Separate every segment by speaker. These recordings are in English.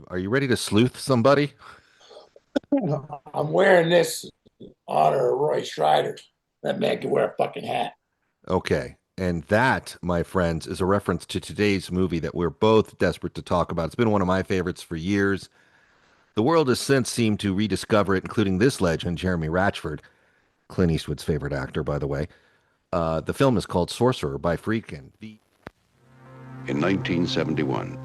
Speaker 1: Are you ready to sleuth somebody?
Speaker 2: I'm wearing this in honor of Roy Schreider. That man can wear a fucking hat.
Speaker 1: Okay. And that, my friends, is a reference to today's movie that we're both desperate to talk about. It's been one of my favorites for years. The world has since seemed to rediscover it, including this legend, Jeremy Ratchford, Clint Eastwood's favorite actor, by the way. The film is called Sorcerer by Friedkin.
Speaker 3: In 1971,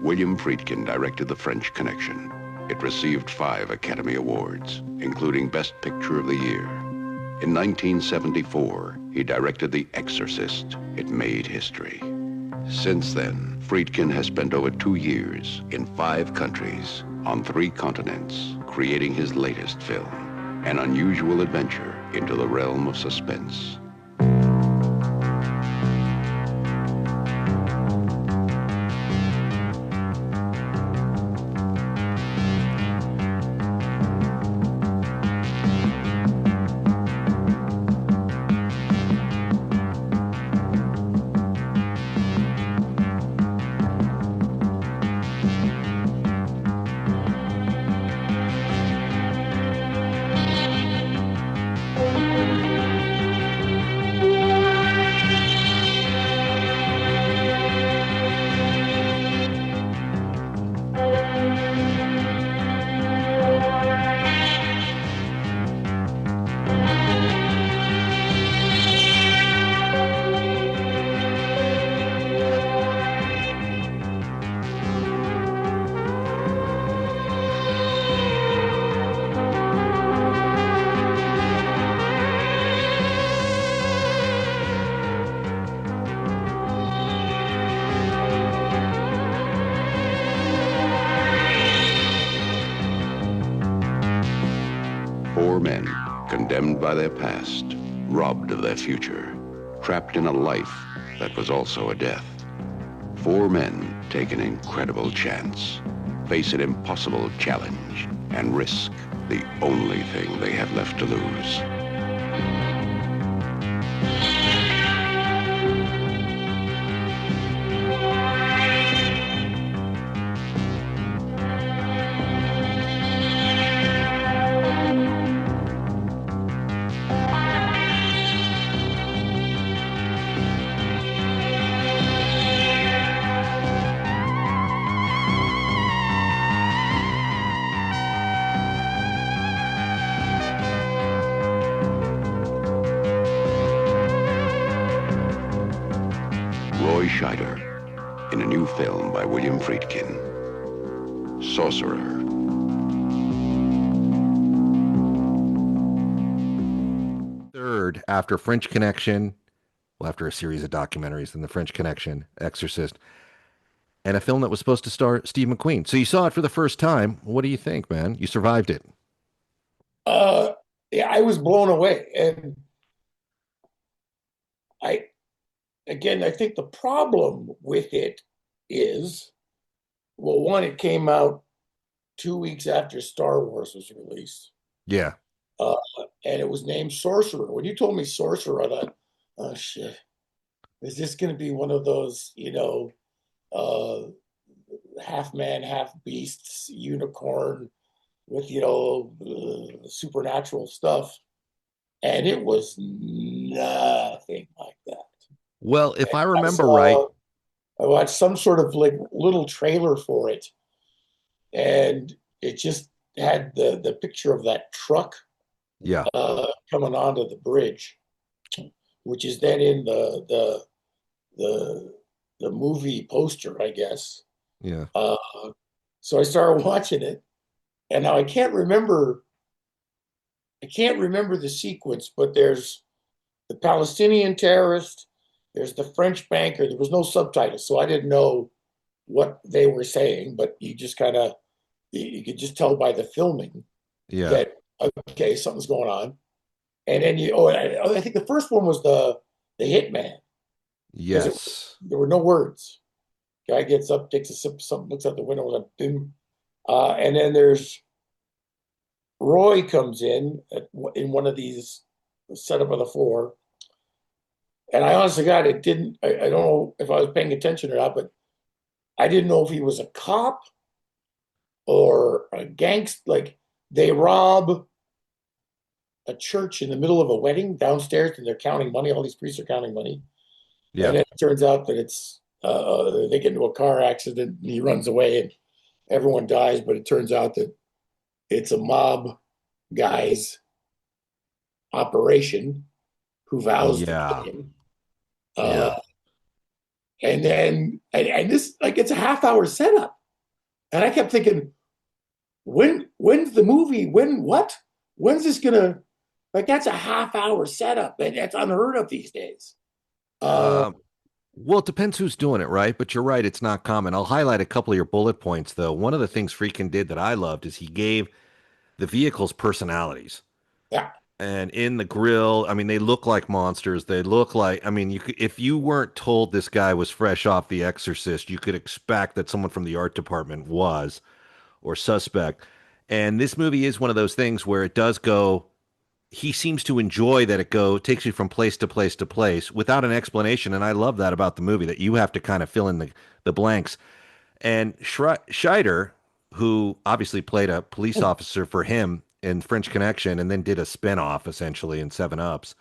Speaker 3: William Friedkin directed The French Connection. It received 5 Academy Awards, including Best Picture of the Year. In 1974, he directed The Exorcist. It made history. Since then, Friedkin has spent over 2 years in 5 countries on 3 continents, creating his latest film, an unusual adventure into the realm of suspense. 4 men, condemned by their past, robbed of their future, trapped in a life that was also a death. 4 men take an incredible chance, face an impossible challenge, and risk the only thing they have left to lose. Roy Scheider in a new film by William Friedkin, Sorcerer.
Speaker 1: Third, after French Connection, well, after a series of documentaries, then The French Connection, Exorcist, and a film that was supposed to star Steve McQueen. So you saw it for the first time. What do you think, man? You survived it.
Speaker 2: Uh, yeah, I was blown away, and I again, I think the problem with it is, well, one, it came out 2 weeks after Star Wars was released,
Speaker 1: Yeah.
Speaker 2: uh, and it was named Sorcerer. When you told me Sorcerer, I thought, oh shit, is this going to be one of those, uh, half man, half beasts, unicorn with supernatural stuff? And it was nothing like that.
Speaker 1: Well, if I
Speaker 2: I
Speaker 1: remember right,
Speaker 2: saw, I watched some sort of like little trailer for it, and it just had the picture of that truck
Speaker 1: yeah,
Speaker 2: coming onto the bridge, which is then in the the movie poster, I guess.
Speaker 1: yeah,
Speaker 2: Uh, so I started watching it, and now I can't remember the sequence, but there's the Palestinian terrorist, there's the French banker. There was no subtitles, so I didn't know what they were saying, but you just kind of you could just tell by the filming
Speaker 1: yeah,
Speaker 2: that okay, something's going on. And then I think the first one was the hitman because
Speaker 1: yes,
Speaker 2: there were no words. Guy gets up, takes a sip of something, looks out the window, like boom. And then there's Roy comes in one of these set up on the floor. And I honestly, God, it didn't. I don't know if I was paying attention or not, but I didn't know if he was a cop or a gangster, like they rob a church in the middle of a wedding downstairs, and they're counting money. All these priests are counting money,
Speaker 1: Yeah.
Speaker 2: and it turns out that it's they get into a car accident, and he runs away, and everyone dies. But it turns out that it's a mob guy's operation who vows to kill
Speaker 1: Yeah.
Speaker 2: him.
Speaker 1: Yeah.
Speaker 2: And then and this, like, it's a half hour setup, and I kept thinking, when's the movie? When's this gonna, like, that's a half hour setup, and that's unheard of these days. Uh,
Speaker 1: Um, well, it depends who's doing it, right? But you're right, it's not common. I'll highlight a couple of your bullet points, though. One of the things Friedkin did that I loved is he gave the vehicles personalities.
Speaker 2: yeah,
Speaker 1: And in the grill, I mean, they look like monsters. They look like, I mean, you could, if you weren't told this guy was fresh off The Exorcist, you could expect that someone from the art department was or suspect. And this movie is one of those things where it does go. He seems to enjoy that it takes you from place to place to place without an explanation, and I love that about the movie that you have to kind of fill in the blanks. And Scheider, who obviously played a police officer for him in French Connection and then did a spinoff essentially in Seven Ups,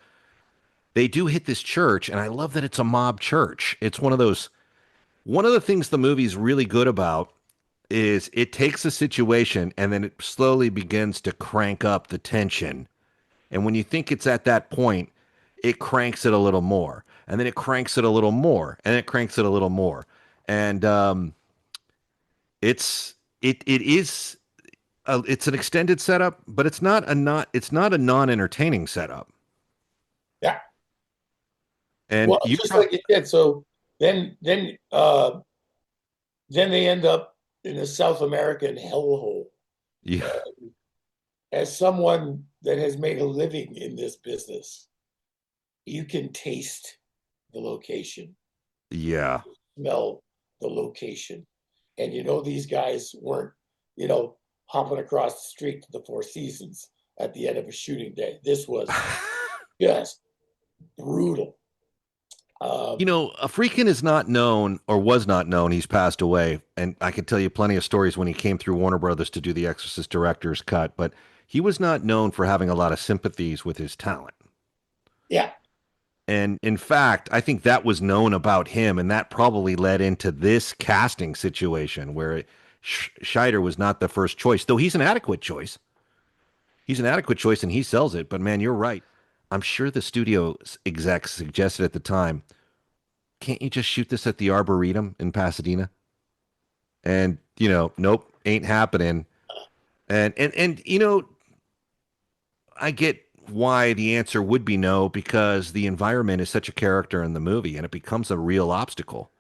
Speaker 1: they do hit this church, and I love that it's a mob church. It's one of those. One of the things the movie's really good about is it takes a situation and then it slowly begins to crank up the tension. And when you think it's at that point, it cranks it a little more, and then it cranks it a little more, and it cranks it a little more. And it is it's an extended setup, but it's not a non-entertaining setup.
Speaker 2: yeah.
Speaker 1: And
Speaker 2: Well,
Speaker 1: you
Speaker 2: just
Speaker 1: pro-
Speaker 2: like you said. So then they end up in a South American hellhole.
Speaker 1: yeah,
Speaker 2: As someone that has made a living in this business, you can taste the location,
Speaker 1: yeah,
Speaker 2: smell the location. And these guys weren't, you know, hopping across the street to the Four Seasons at the end of a shooting day. This was just brutal. Um,
Speaker 1: Freakin is not known or was not known. He's passed away, and I could tell you plenty of stories when he came through Warner Brothers to do the Exorcist director's cut. But he was not known for having a lot of sympathies with his talent.
Speaker 2: yeah,
Speaker 1: And in fact, I think that was known about him, and that probably led into this casting situation where Scheider was not the first choice, though he's an adequate choice. He's an adequate choice, and he sells it. But man, you're right. I'm sure the studio execs suggested at the time, can't you just shoot this at the Arboretum in Pasadena? And nope, ain't happening. And I get why the answer would be no because the environment is such a character in the movie and it becomes a real obstacle.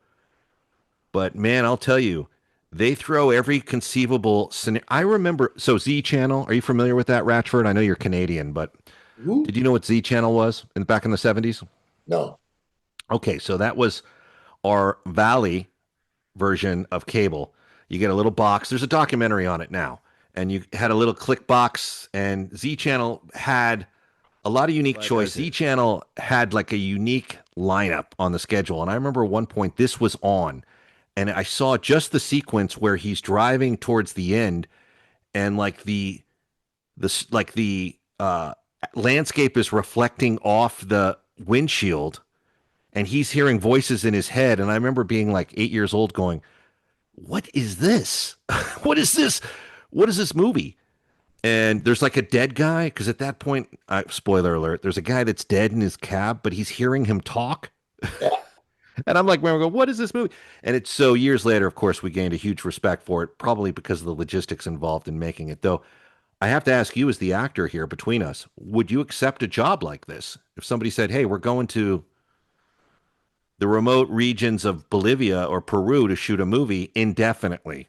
Speaker 1: But man, I'll tell you, they throw every conceivable scenario. I remember, so Z Channel, are you familiar with that, Ratchford? I know you're Canadian, but
Speaker 2: who?
Speaker 1: did you know what Z Channel was back in the 70s?
Speaker 2: No,
Speaker 1: Okay, so that was our Valley version of cable. You get a little box. There's a documentary on it now. And you had a little click box, and Z Channel had a lot of unique choices. Z Channel had like a unique lineup on the schedule. And I remember at one point this was on, and I saw just the sequence where he's driving towards the end, and like the landscape is reflecting off the windshield, and he's hearing voices in his head. And I remember being like 8 years old, going, "What is this? What is this? What is this movie?" And there's like a dead guy because at that point, spoiler alert, there's a guy that's dead in his cab, but he's hearing him talk.
Speaker 2: yeah,
Speaker 1: And I'm like, man, we go, what is this movie? And it's so years later, of course, we gained a huge respect for it, probably because of the logistics involved in making it. Though I have to ask you, as the actor here between us, would you accept a job like this if somebody said, "Hey, we're going to the remote regions of Bolivia or Peru to shoot a movie indefinitely"?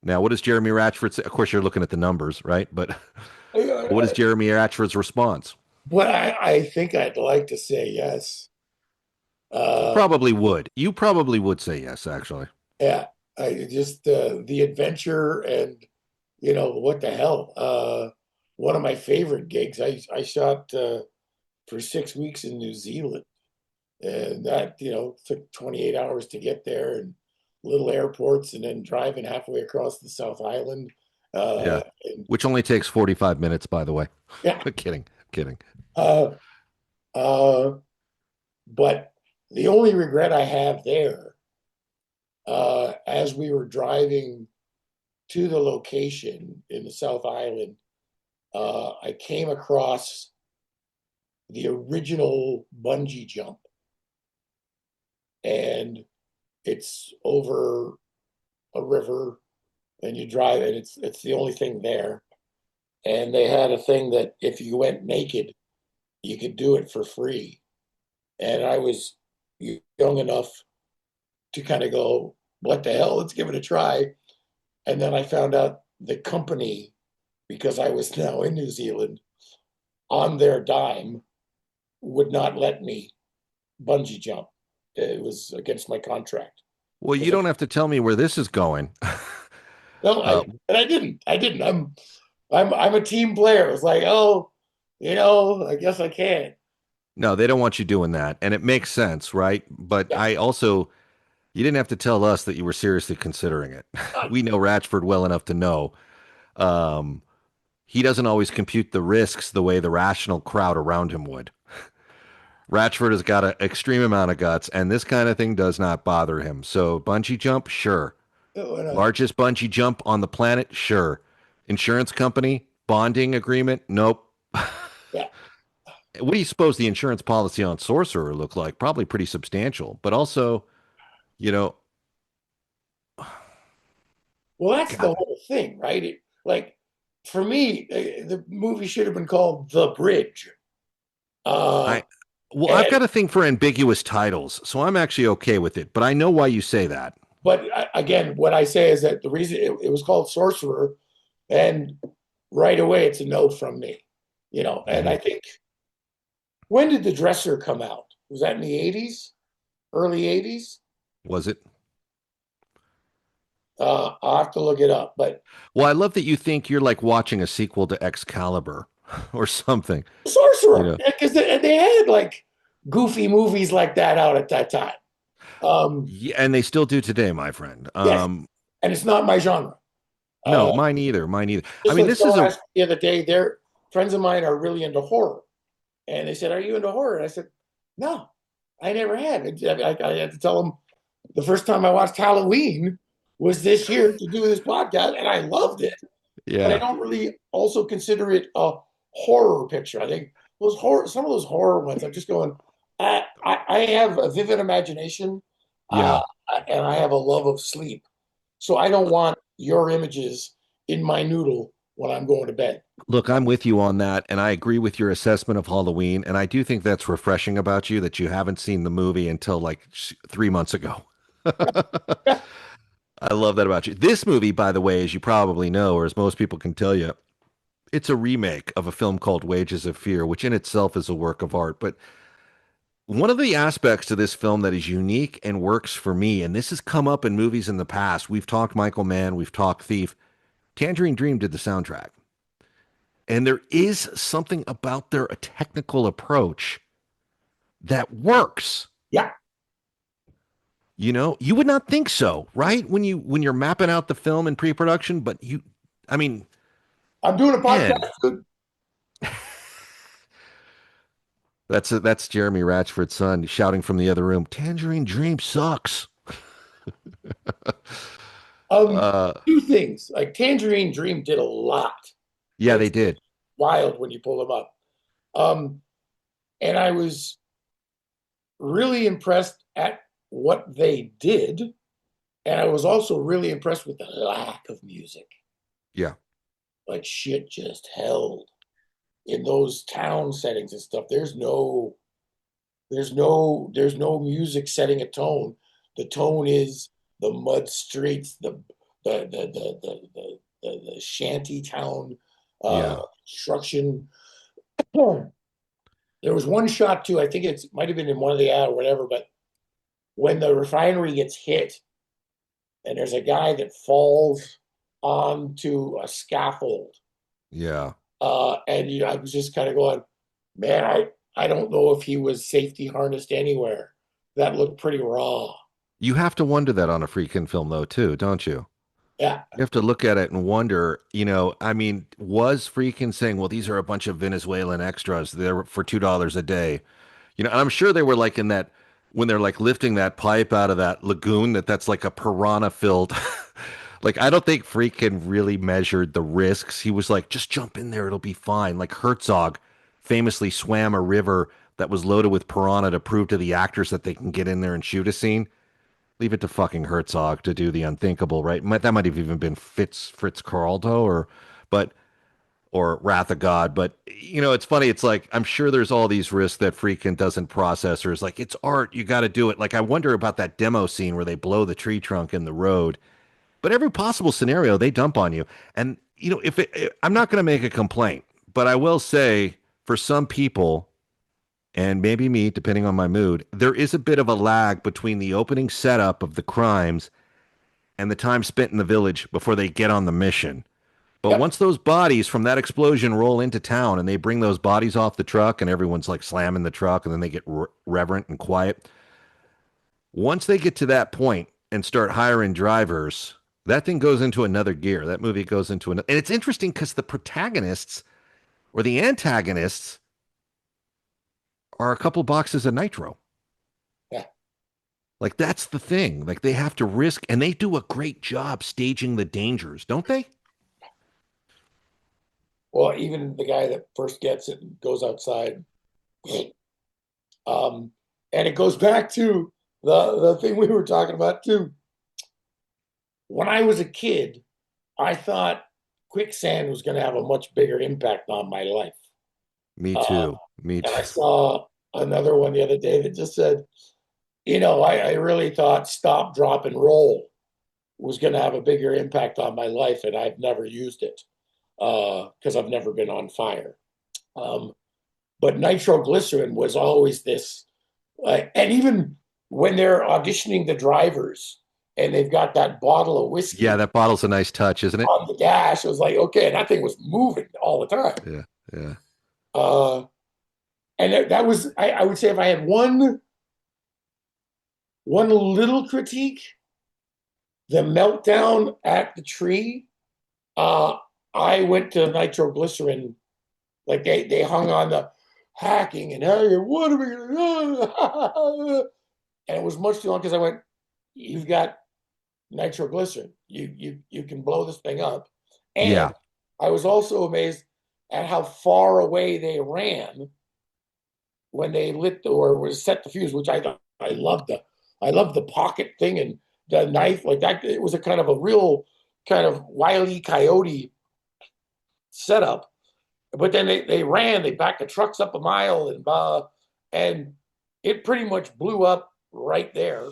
Speaker 1: Now, what does Jeremy Ratchford say? Of course, you're looking at the numbers, right? But what is Jeremy Ratchford's response?
Speaker 2: but I think I'd like to say yes.
Speaker 1: You
Speaker 2: Uh,
Speaker 1: probably would. You probably would say yes, actually.
Speaker 2: yeah, I just the adventure, and what the hell. One of my favorite gigs. I shot for 6 weeks in New Zealand, and that took 28 hours to get there, and little airports and then driving halfway across the South Island.
Speaker 1: Yeah.
Speaker 2: And,
Speaker 1: Which only takes 45 minutes, by the way.
Speaker 2: yeah.
Speaker 1: Kidding. Kidding.
Speaker 2: Uh, uh, but the only regret I have there, as we were driving to the location in the South Island, I came across the original bungee jump, and it's over a river, and you drive, and it's the only thing there. And they had a thing that if you went naked, you could do it for free. And I was young enough to kind of go, what the hell? Let's give it a try. And then I found out the company, because I was now in New Zealand, on their dime, would not let me bungee jump. It was against my contract.
Speaker 1: Well, you don't have to tell me where this is going.
Speaker 2: No,
Speaker 1: Uh,
Speaker 2: and I didn't. I didn't. I'm a team player. It's like, oh, I guess I can't.
Speaker 1: no, they don't want you doing that. And it makes sense, right? But
Speaker 2: Yeah.
Speaker 1: you didn't have to tell us that you were seriously considering it.
Speaker 2: Uh,
Speaker 1: We know Ratchford well enough to know. Um, he doesn't always compute the risks the way the rational crowd around him would. Ratchford has got an extreme amount of guts, and this kind of thing does not bother him. So, bungee jump, sure. Largest bungee jump on the planet, sure. Insurance company, bonding agreement, nope.
Speaker 2: yeah.
Speaker 1: What do you suppose the insurance policy on Sorcerer look like? Probably pretty substantial, but also, you know,
Speaker 2: Well, that's the
Speaker 1: God,
Speaker 2: whole thing, right? Like, for me, the movie should have been called The Bridge. Uh,
Speaker 1: I well, I've
Speaker 2: and
Speaker 1: got a thing for ambiguous titles, so I'm actually okay with it. But I know why you say that.
Speaker 2: but again, what I say is that the reason it was called Sorcerer, and right away it's a no from me. And I
Speaker 1: Mhm.
Speaker 2: think, when did The Dresser come out? Was that in the 80s, early 80s?
Speaker 1: Was it?
Speaker 2: I'll have to look it up. But
Speaker 1: Well, I love that you think you're like watching a sequel to Excalibur or something. You
Speaker 2: Sorcerer,
Speaker 1: know,
Speaker 2: because they had like goofy movies like that out at that time. Um,
Speaker 1: yeah, and they still do today, my friend.
Speaker 2: yes, and it's not my genre.
Speaker 1: No,
Speaker 2: Uh,
Speaker 1: mine either. Mine either. I
Speaker 2: just
Speaker 1: mean,
Speaker 2: like
Speaker 1: this is
Speaker 2: someone
Speaker 1: a
Speaker 2: asked me the other day, their friends of mine are really into horror, and they said, "Are you into horror?" And I said, "No, I never have." I had to tell them the first time I watched Halloween was this year to do this podcast, and I loved it. But I
Speaker 1: yeah,
Speaker 2: don't really also consider it a horror picture. I think some of those horror ones, I'm just going. I have a vivid imagination, uh,
Speaker 1: yeah.
Speaker 2: and I have a love of sleep. So I don't want your images in my noodle when I'm going to bed.
Speaker 1: Look, I'm with you on that, and I agree with your assessment of Halloween, and I do think that's refreshing about you that you haven't seen the movie until like 3 months ago.
Speaker 2: Yeah,
Speaker 1: I love that about you. This movie, by the way, as you probably know, or as most people can tell you, it's a remake of a film called Wages of Fear, which in itself is a work of art. But one of the aspects to this film that is unique and works for me, and this has come up in movies in the past, we've talked Michael Mann, we've talked Thief. Tangerine Dream did the soundtrack. And there is something about their technical approach that works.
Speaker 2: yeah.
Speaker 1: You know, you would not think so, right? When you're mapping out the film in pre-production, but I mean,
Speaker 2: I'm doing a
Speaker 1: man,
Speaker 2: podcast, dude.
Speaker 1: that's Jeremy Ratchford's son shouting from the other room. Tangerine Dream sucks.
Speaker 2: Um,
Speaker 1: Uh,
Speaker 2: Two things. Like Tangerine Dream did a lot.
Speaker 1: yeah, they
Speaker 2: It's
Speaker 1: did.
Speaker 2: wild when you pull them up. Um, and I was really impressed at what they did. And I was also really impressed with the lack of music.
Speaker 1: Yeah,
Speaker 2: Like shit just held in those town settings and stuff. There's no music setting a tone. The tone is the mud streets, the shanty town
Speaker 1: yeah,
Speaker 2: construction. There was one shot too. I think it might have been in one of the ad or whatever, but when the refinery gets hit and there's a guy that falls onto a scaffold,
Speaker 1: yeah.
Speaker 2: and I was just kind of going, man, I don't know if he was safety harnessed anywhere. That looked pretty raw.
Speaker 1: You have to wonder that on a Friedkin film, though, too, don't you?
Speaker 2: Yeah.
Speaker 1: You have to look at it and wonder, I mean, was Friedkin saying, well, these are a bunch of Venezuelan extras. They're for $2 a day. And I'm sure they were like in that when they're like lifting that pipe out of that lagoon that's like a piranha filled. Like I don't think Friedkin really measured the risks. He was like, just jump in there, it'll be fine. Like Herzog famously swam a river that was loaded with piranha to prove to the actors that they can get in there and shoot a scene. Leave it to fucking Herzog to do the unthinkable, right? That might have even been Fritz Carldo but or Wrath of God. But it's funny. It's like I'm sure there's all these risks that Friedkin doesn't process, or is like it's art. You got to do it. Like I wonder about that demo scene where they blow the tree trunk in the road. But every possible scenario they dump on you, and I'm not going to make a complaint, but I will say for some people, and maybe me, depending on my mood, there is a bit of a lag between the opening setup of the crimes and the time spent in the village before they get on the mission. But
Speaker 2: Yep.
Speaker 1: once those bodies from that explosion roll into town and they bring those bodies off the truck and everyone's like slamming the truck and then they get reverent and quiet. Once they get to that point and start hiring drivers, that thing goes into another gear. That movie goes into another. And it's interesting because the protagonists or the antagonists are a couple boxes of nitro.
Speaker 2: Yeah.
Speaker 1: Like that's the thing. Like they have to risk and they do a great job staging the dangers, don't they?
Speaker 2: Well, even the guy that first gets it and goes outside. And it goes back to the thing we were talking about too. When I was a kid, I thought quicksand was going to have a much bigger impact on my life.
Speaker 1: Me too. Me
Speaker 2: And I
Speaker 1: too.
Speaker 2: saw another one the other day that just said, I really thought stop, drop, and roll was going to have a bigger impact on my life, and I've never used it because I've never been on fire. But nitroglycerin was always this, and even when they're auditioning the drivers and they've got that bottle of whiskey
Speaker 1: Yeah, that bottle's a nice touch, isn't it?
Speaker 2: on the dash, it was like, okay, that thing was moving all the time.
Speaker 1: Yeah, yeah.
Speaker 2: And that was, I would say, if I had one little critique, the meltdown at the tree, I went to nitroglycerin, like they hung on the hacking and hey, what are we gonna do? And it was much too long because I went, you've got nitroglycerin, you can blow this thing up. And
Speaker 1: Yeah.
Speaker 2: I was also amazed at how far away they ran when they lit or was set the fuse, which I loved the pocket thing and the knife like that. It was a kind of a real kind of Wile E. Coyote setup. But then they ran, they backed the trucks up a mile and it pretty much blew up right there.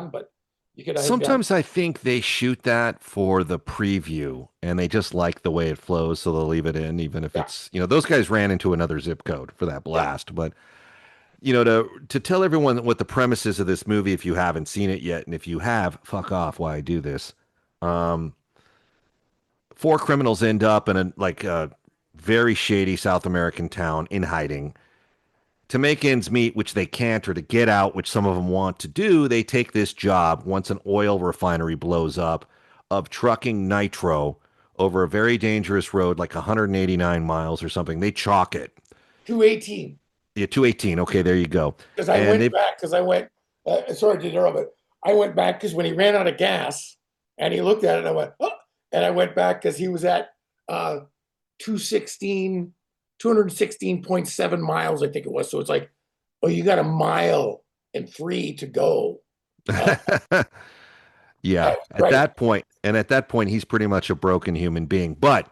Speaker 2: on, but you can have done.
Speaker 1: Sometimes I think they shoot that for the preview and they just like the way it flows, so they'll leave it in, even if
Speaker 2: Yeah,
Speaker 1: it's, those guys ran into another zip code for that
Speaker 2: yeah.
Speaker 1: blast. But, to tell everyone what the premise is of this movie, if you haven't seen it yet, and if you have, fuck off why I do this. Um, Four criminals end up in a very shady South American town in hiding. To make ends meet, which they can't, or to get out, which some of them want to do, they take this job once an oil refinery blows up of trucking nitro over a very dangerous road, like 189 miles or something. They chalk it.
Speaker 2: 218.
Speaker 1: Yeah, 218. Okay, there you go.
Speaker 2: Because I
Speaker 1: And
Speaker 2: went
Speaker 1: they,
Speaker 2: back because I went. Sorry to interrupt, but I went back because when he ran out of gas and he looked at it, I went, oh, and I went back because he was at 216, 216.7 miles, I think it was. So it's like, oh, you got a mile and 3 to go. Uh,
Speaker 1: yeah,
Speaker 2: right.
Speaker 1: at that point, he's pretty much a broken human being. But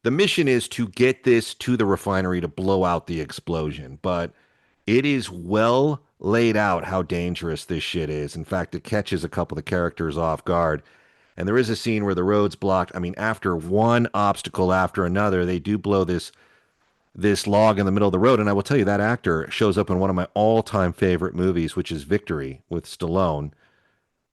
Speaker 1: the mission is to get this to the refinery to blow out the explosion. But it is well laid out how dangerous this shit is. In fact, it catches a couple of the characters off guard. And there is a scene where the road's blocked. I mean, after one obstacle after another, they do blow this log in the middle of the road. And I will tell you, that actor shows up in one of my all-time favorite movies, which is Victory with Stallone.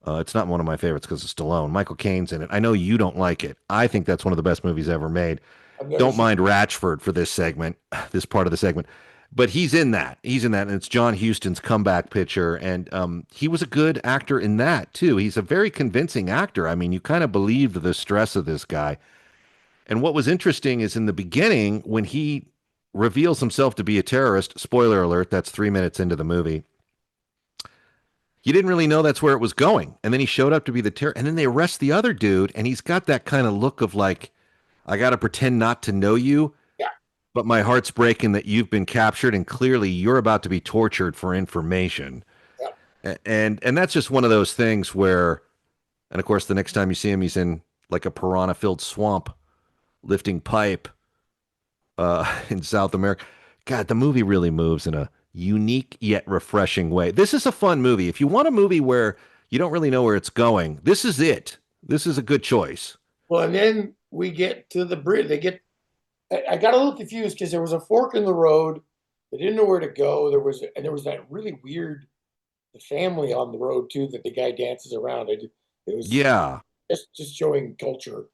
Speaker 1: It's not one of my favorites because of Stallone. Michael Caine's in it. I know you don't like it. I think that's one of the best movies ever made.
Speaker 2: I've never
Speaker 1: Don't
Speaker 2: seen.
Speaker 1: mind Ratchford for this segment, this part of the segment. But he's in that. He's in that, and it's John Huston's comeback picture. And he was a good actor in that, too. He's a very convincing actor. I mean, you kind of believed the stress of this guy. And what was interesting is in the beginning, when he reveals himself to be a terrorist, spoiler alert, that's 3 minutes into the movie, you didn't really know that's where it was going. And then he showed up to be the terror. And then they arrest the other dude, and he's got that kind of look of like, I got to pretend not to know you,
Speaker 2: Yeah,
Speaker 1: but my heart's breaking that you've been captured, and clearly you're about to be tortured for information.
Speaker 2: yeah.
Speaker 1: And that's just one of those things where, and of course, the next time you see him, he's in like a piranha-filled swamp lifting pipe in South America. God, the movie really moves in a unique yet refreshing way. This is a fun movie. If you want a movie where you don't really know where it's going, this is it. This is a good choice.
Speaker 2: Well, and then we get to the bridge. I got a little confused because there was a fork in the road. They didn't know where to go. There was that really weird family on the road too that the guy dances around. It was
Speaker 1: Yeah.
Speaker 2: just showing culture.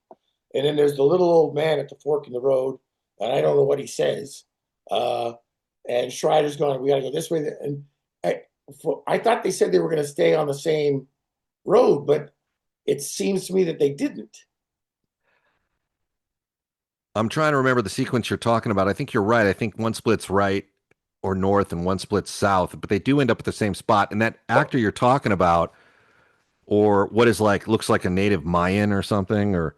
Speaker 2: And then there's the little old man at the fork in the road, and I don't know what he says. Uh, and Schreider's going, we got to go this way. And I thought they said they were going to stay on the same road, but it seems to me that they didn't.
Speaker 1: I'm trying to remember the sequence you're talking about. I think you're right. I think one splits right or north and one splits south, but they do end up at the same spot. And that actor you're talking about, or what is like, looks like a native Mayan or something, or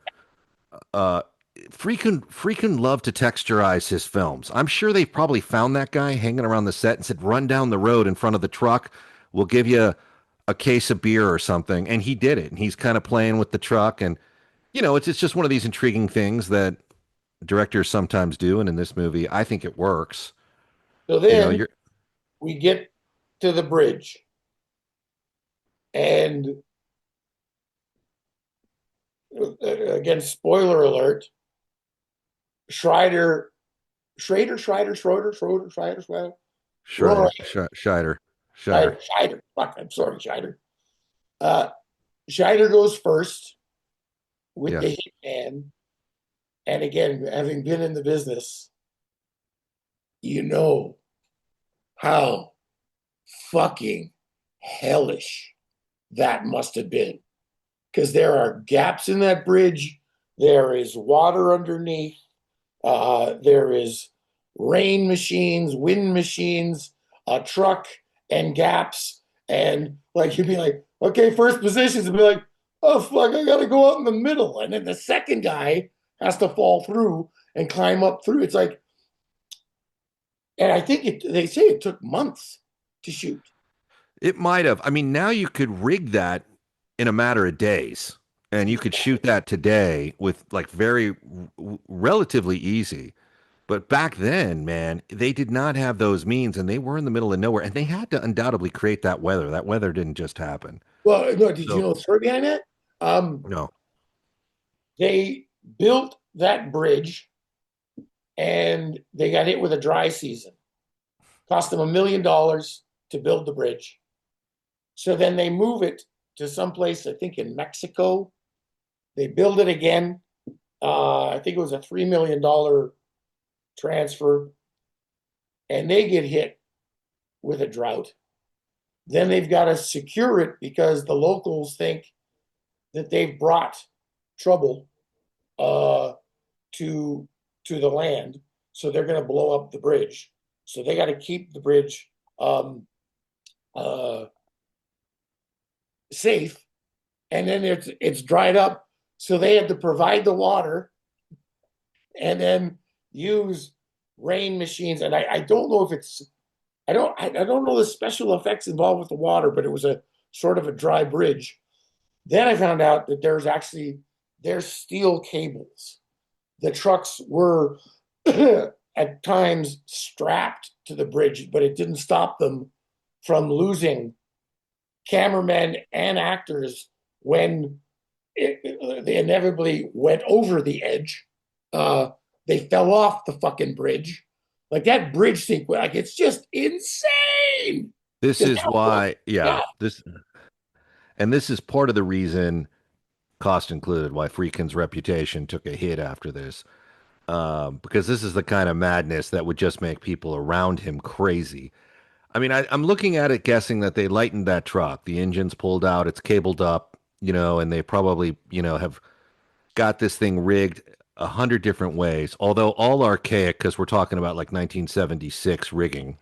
Speaker 1: uh, freaking love to texturize his films. I'm sure they probably found that guy hanging around the set and said, run down the road in front of the truck. We'll give you a case of beer or something. And he did it. And he's kind of playing with the truck. And, it's just one of these intriguing things that directors sometimes do. And in this movie, I think it works.
Speaker 2: So
Speaker 1: You know,
Speaker 2: then
Speaker 1: you're,
Speaker 2: we get to the bridge, and again, spoiler alert: Schreider, Schrader, Schreider, Schroeder, Schroeder, Schreider, Schreider, Roy,
Speaker 1: Scheider.
Speaker 2: Scheider. Fuck, I'm sorry, Scheider. Uh, Scheider goes first with
Speaker 1: Yeah.
Speaker 2: the hitman, and again, having been in the business, you know how fucking hellish that must have been. Because there are gaps in that bridge. There is water underneath. There is rain machines, wind machines, a truck, and gaps. And like you'd be like, okay, first positions, and be like, oh fuck, I gotta go out in the middle. And then the second guy has to fall through and climb up through. It's like, and I think they say it took months to shoot.
Speaker 1: It might have. I mean, now you could rig that in a matter of days, and you could shoot that today with like very relatively easy. But back then, man, they did not have those means, and they were in the middle of nowhere, and they had to undoubtedly create that weather. That weather didn't just happen.
Speaker 2: Well, no, did you
Speaker 1: So
Speaker 2: know the story behind that?
Speaker 1: no.
Speaker 2: They built that bridge and they got hit with a dry season. Cost them $1 million to build the bridge. So then they move it to someplace, I think in Mexico. They build it again. I think it was a $3 million transfer. And they get hit with a drought. Then they've got to secure it because the locals think that they've brought trouble to the land, so they're going to blow up the bridge. So they got to keep the bridge safe, and then it's dried up, so they had to provide the water, and then use rain machines. And I don't know if it's I don't know the special effects involved with the water, but it was a sort of a dry bridge. Then I found out that there's steel cables. The trucks were at times strapped to the bridge, but it didn't stop them from losing cameramen and actors when they inevitably went over the edge. They fell off the fucking bridge. Like that bridge sequence, like it's just insane.
Speaker 1: This is why,
Speaker 2: Yeah,
Speaker 1: this is part of the reason, cost included, why Friedkin's reputation took a hit after this. Because this is the kind of madness that would just make people around him crazy. I mean, I'm looking at it guessing that they lightened that truck. The engine's pulled out, it's cabled up, and they probably, have got this thing rigged 100 different ways, although all archaic because we're talking about like 1976 rigging.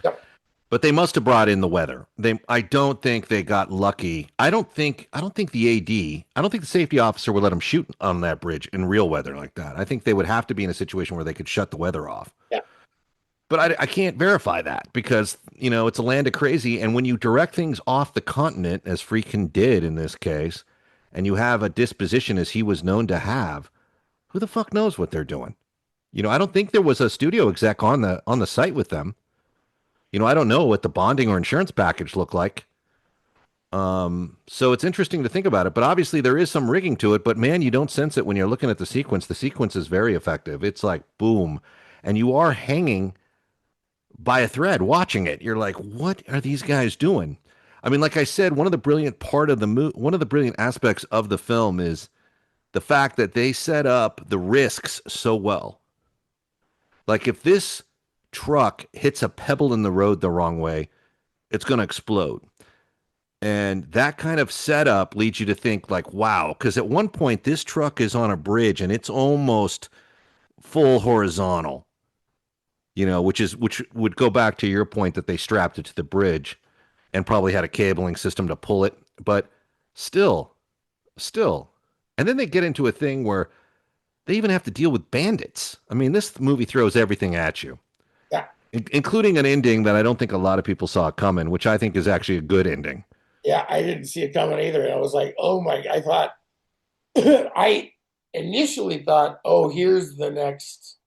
Speaker 2: yep.
Speaker 1: But they must have brought in the weather. I don't think they got lucky. I don't think the AD, I don't think the safety officer would let them shoot on that bridge in real weather like that. I think they would have to be in a situation where they could shut the weather off.
Speaker 2: Yeah.
Speaker 1: But I can't verify that because, it's a land of crazy. And when you direct things off the continent, as Friedkin did in this case, and you have a disposition as he was known to have, who the fuck knows what they're doing? I don't think there was a studio exec on the site with them. I don't know what the bonding or insurance package looked like. So it's interesting to think about it, but obviously there is some rigging to it, but man, you don't sense it when you're looking at the sequence. The sequence is very effective. It's like boom, and you are hanging by a thread watching it. You're like, what are these guys doing? I mean, like I said, one of the brilliant aspects of the film is the fact that they set up the risks so well. Like if this truck hits a pebble in the road the wrong way, it's going to explode. And that kind of setup leads you to think like, wow, because at one point this truck is on a bridge and it's almost full horizontal, which would go back to your point that they strapped it to the bridge and probably had a cabling system to pull it. But still. And then they get into a thing where they even have to deal with bandits. I mean, this movie throws everything at you.
Speaker 2: Yeah.
Speaker 1: Including an ending that I don't think a lot of people saw coming, which I think is actually a good ending.
Speaker 2: Yeah, I didn't see it coming either. And I was like, oh my, I thought, I initially thought, oh, here's the next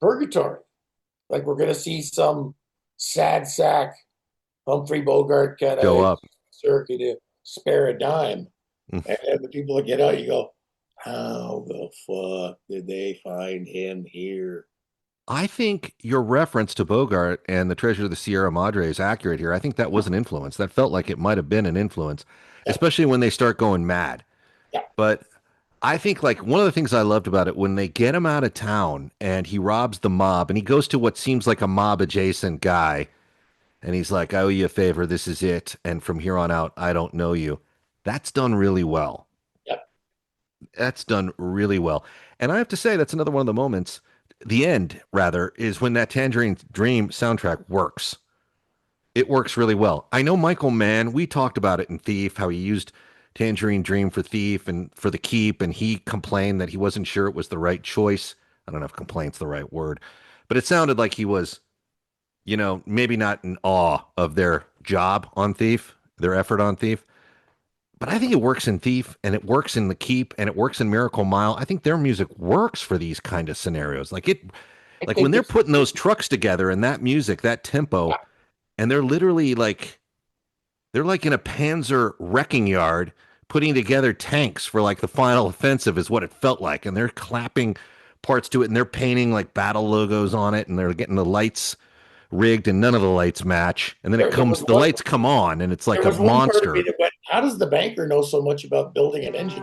Speaker 2: Purgatory. Like we're going to see some sad sack Humphrey Bogart kind
Speaker 1: Go
Speaker 2: of
Speaker 1: up.
Speaker 2: circuit to spare a dime. And the people that get out, you go, how the fuck did they find him here?
Speaker 1: I think your reference to Bogart and the Treasure of the Sierra Madre is accurate here. I think that was an influence. That felt like it might have been an influence, especially when they start going mad.
Speaker 2: Yeah.
Speaker 1: But I think like one of the things I loved about it when they get him out of town and he robs the mob and he goes to what seems like a mob adjacent guy and he's like, I owe you a favor. This is it. And from here on out, I don't know you. That's done really well.
Speaker 2: Yep.
Speaker 1: That's done really well. And I have to say, that's another one of the moments. The end, rather, is when that Tangerine Dream soundtrack works. It works really well. I know Michael Mann, we talked about it in Thief, how he used Tangerine Dream for Thief and for The Keep, and he complained that he wasn't sure it was the right choice. I don't know if complaint's the right word, but it sounded like he was, maybe not in awe of their job on Thief, their effort on Thief. But I think it works in Thief, and it works in The Keep, and it works in Miracle Mile. I think their music works for these kind of scenarios. Like when they're putting those trucks together and that music, that tempo, and they're literally like They're like in a Panzer wrecking yard putting together tanks for like the final offensive is what it felt like. And they're clapping parts to it and they're painting like battle logos on it and they're getting the lights rigged and none of the lights match. And then the lights come on and it's like
Speaker 2: there
Speaker 1: a
Speaker 2: was one part of me
Speaker 1: monster.
Speaker 2: that went, how does the banker know so much about building an engine?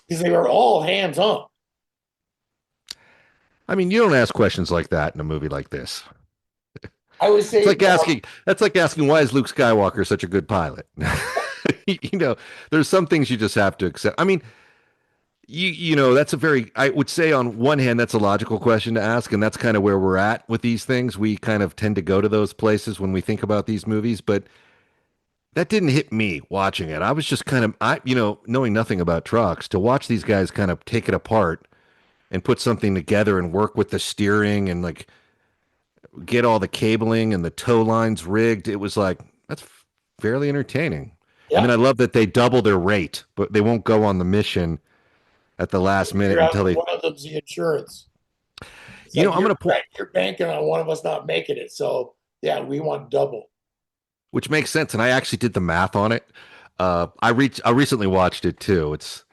Speaker 2: Because they were all hands on.
Speaker 1: I mean, you don't ask questions like that in a movie like this.
Speaker 2: I would say
Speaker 1: That's like asking why is Luke Skywalker such a good pilot? You know, there's some things you just have to accept. I mean, you know, that's a very I would say on one hand that's a logical question to ask and that's kind of where we're at with these things. We kind of tend to go to those places when we think about these movies, but that didn't hit me watching it. I was just kind of knowing nothing about trucks to watch these guys kind of take it apart and put something together and work with the steering and like get all the cabling and the tow lines rigged. It was like that's fairly entertaining. And then
Speaker 2: yeah.
Speaker 1: I love that they double their rate, but they won't go on the mission at the last minute
Speaker 2: Figure out
Speaker 1: until they.
Speaker 2: one of them's the insurance. It's
Speaker 1: You know,
Speaker 2: like
Speaker 1: I'm going to point,
Speaker 2: you're banking on one of us not making it. So yeah, we want double.
Speaker 1: which makes sense, and I actually did the math on it. I recently watched it too. It's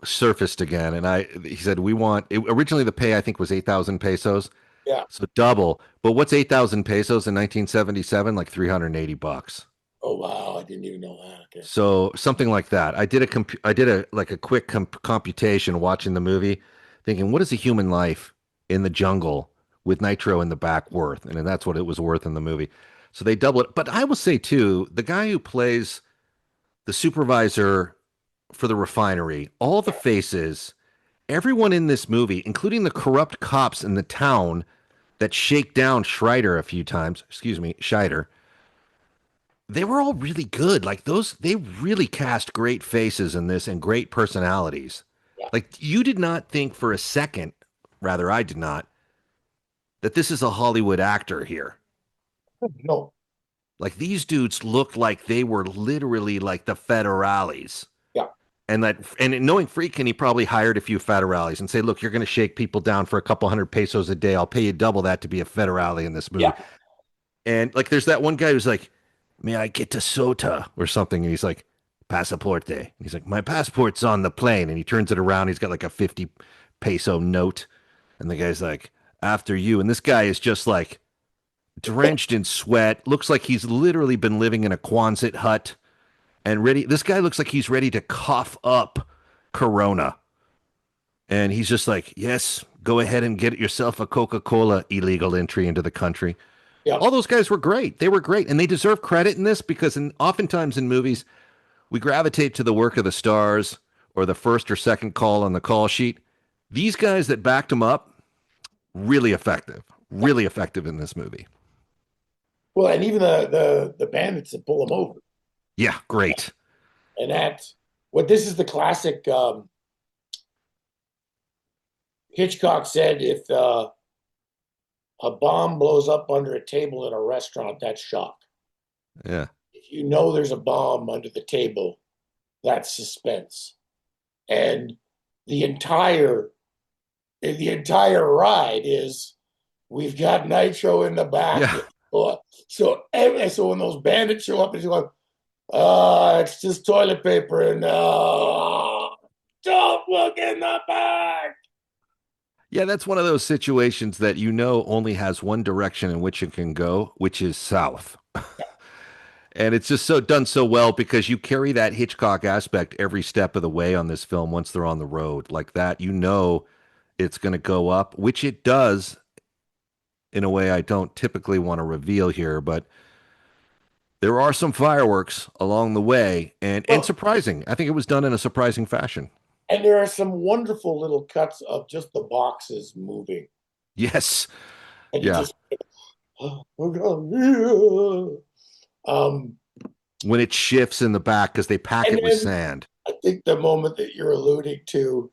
Speaker 1: surfaced again, and he said we want originally the pay I think was 8,000 pesos,
Speaker 2: Yeah.
Speaker 1: so double. But what's 8,000 pesos in 1977? Like $380.
Speaker 2: Oh wow, I didn't even know that. Okay.
Speaker 1: So something like that. I did a like a quick computation watching the movie, thinking what is a human life in the jungle with nitro in the back worth, and that's what it was worth in the movie. So they double it. But I will say too, the guy who plays the supervisor for the refinery, all the faces, everyone in this movie, including the corrupt cops in the town that shake down Schreider a few times, excuse me, Scheider, they were all really good. Like they really cast great faces in this and great personalities.
Speaker 2: Yeah.
Speaker 1: Like you did not think for a second, rather I did not, that this is a Hollywood actor here.
Speaker 2: No.
Speaker 1: Like these dudes looked like they were literally like the federales.
Speaker 2: Yeah.
Speaker 1: And knowing Friedkin, he probably hired a few federales and say, look, you're going to shake people down for a couple hundred pesos a day. I'll pay you double that to be a federale in this movie.
Speaker 2: Yeah.
Speaker 1: And like, there's that one guy who's like, "May I get to Sota or something?" And he's like, "Pasaporte." And he's like, "My passport's on the plane." And he turns it around. He's got like a 50 peso note. And the guy's like, "After you." And this guy is just like drenched in sweat. Looks like he's literally been living in a Quonset hut and ready. This guy looks like he's ready to cough up Corona. And he's just like, "Yes, go ahead and get yourself a Coca-Cola illegal entry into the country."
Speaker 2: Yeah.
Speaker 1: All those guys were great. They were great. And they deserve credit in this because oftentimes in movies, we gravitate to the work of the stars or the first or second call on the call sheet. These guys that backed them up, really effective in this movie.
Speaker 2: Well, and even the bandits that pull him over.
Speaker 1: Yeah, great.
Speaker 2: And this is the classic Hitchcock said if a bomb blows up under a table in a restaurant, that's shock.
Speaker 1: Yeah.
Speaker 2: If you know there's a bomb under the table, that's suspense. And the entire ride is we've got nitro in the back.
Speaker 1: Yeah.
Speaker 2: So when those bandits show up, it's going, it's just toilet paper and don't look in the back.
Speaker 1: Yeah, that's one of those situations that you know only has one direction in which it can go, which is south. And it's just so done so well because you carry that Hitchcock aspect every step of the way on this film once they're on the road. Like that, you know it's going to go up, which it does in a way I don't typically want to reveal here, but there are some fireworks along the way and surprising. I think it was done in a surprising fashion.
Speaker 2: And there are some wonderful little cuts of just the boxes moving.
Speaker 1: Yes.
Speaker 2: And
Speaker 1: yeah.
Speaker 2: You just, oh God.
Speaker 1: When it shifts in the back because they pack it with sand.
Speaker 2: I think the moment that you're alluding to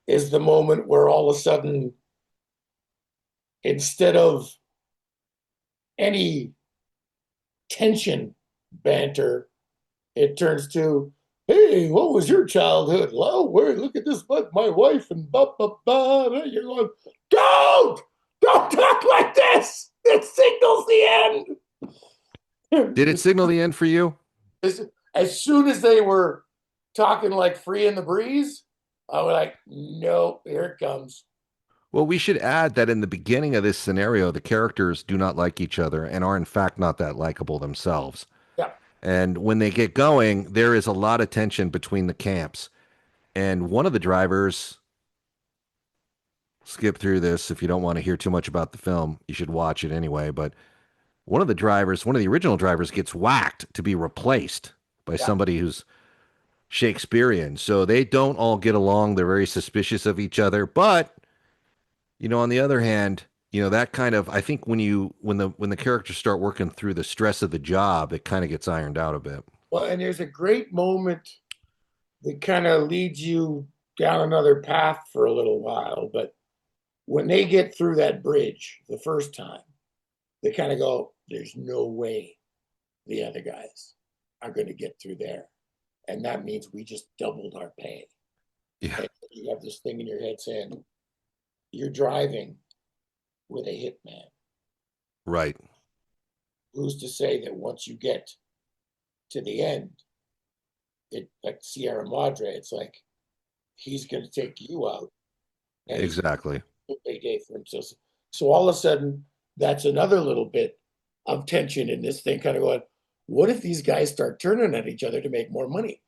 Speaker 2: is the moment where all of a sudden, instead of any tension banter, it turns to, "Hey, what was your childhood? Well, look at this, but my wife and blah, blah, blah." You're going, don't talk like this. It signals the end.
Speaker 1: Did it signal the end for you?
Speaker 2: As soon as they were talking like Free in the Breeze, I was like, nope, here it comes.
Speaker 1: Well, we should add that in the beginning of this scenario, the characters do not like each other and are in fact not that likable themselves.
Speaker 2: Yeah.
Speaker 1: And when they get going, there is a lot of tension between the camps. And one of the drivers, skip through this if you don't want to hear too much about the film. You should watch it anyway. But one of the original drivers gets whacked to be replaced by somebody who's Shakespearean. So they don't all get along. They're very suspicious of each other. But, on the other hand, that kind of, I think when the characters start working through the stress of the job, it kind of gets ironed out a bit.
Speaker 2: Well, and there's a great moment that kind of leads you down another path for a little while. But when they get through that bridge the first time, they kind of go, there's no way the other guys are going to get through there. And that means we just doubled our pay.
Speaker 1: Yeah.
Speaker 2: And you have this thing in your head saying, you're driving with a hitman.
Speaker 1: Right.
Speaker 2: Who's to say that once you get to the end, like Sierra Madre, it's like he's going to take you out.
Speaker 1: Exactly.
Speaker 2: Day for himself. So all of a sudden, that's another little bit of tension in this thing, kind of going, what if these guys start turning at each other to make more money?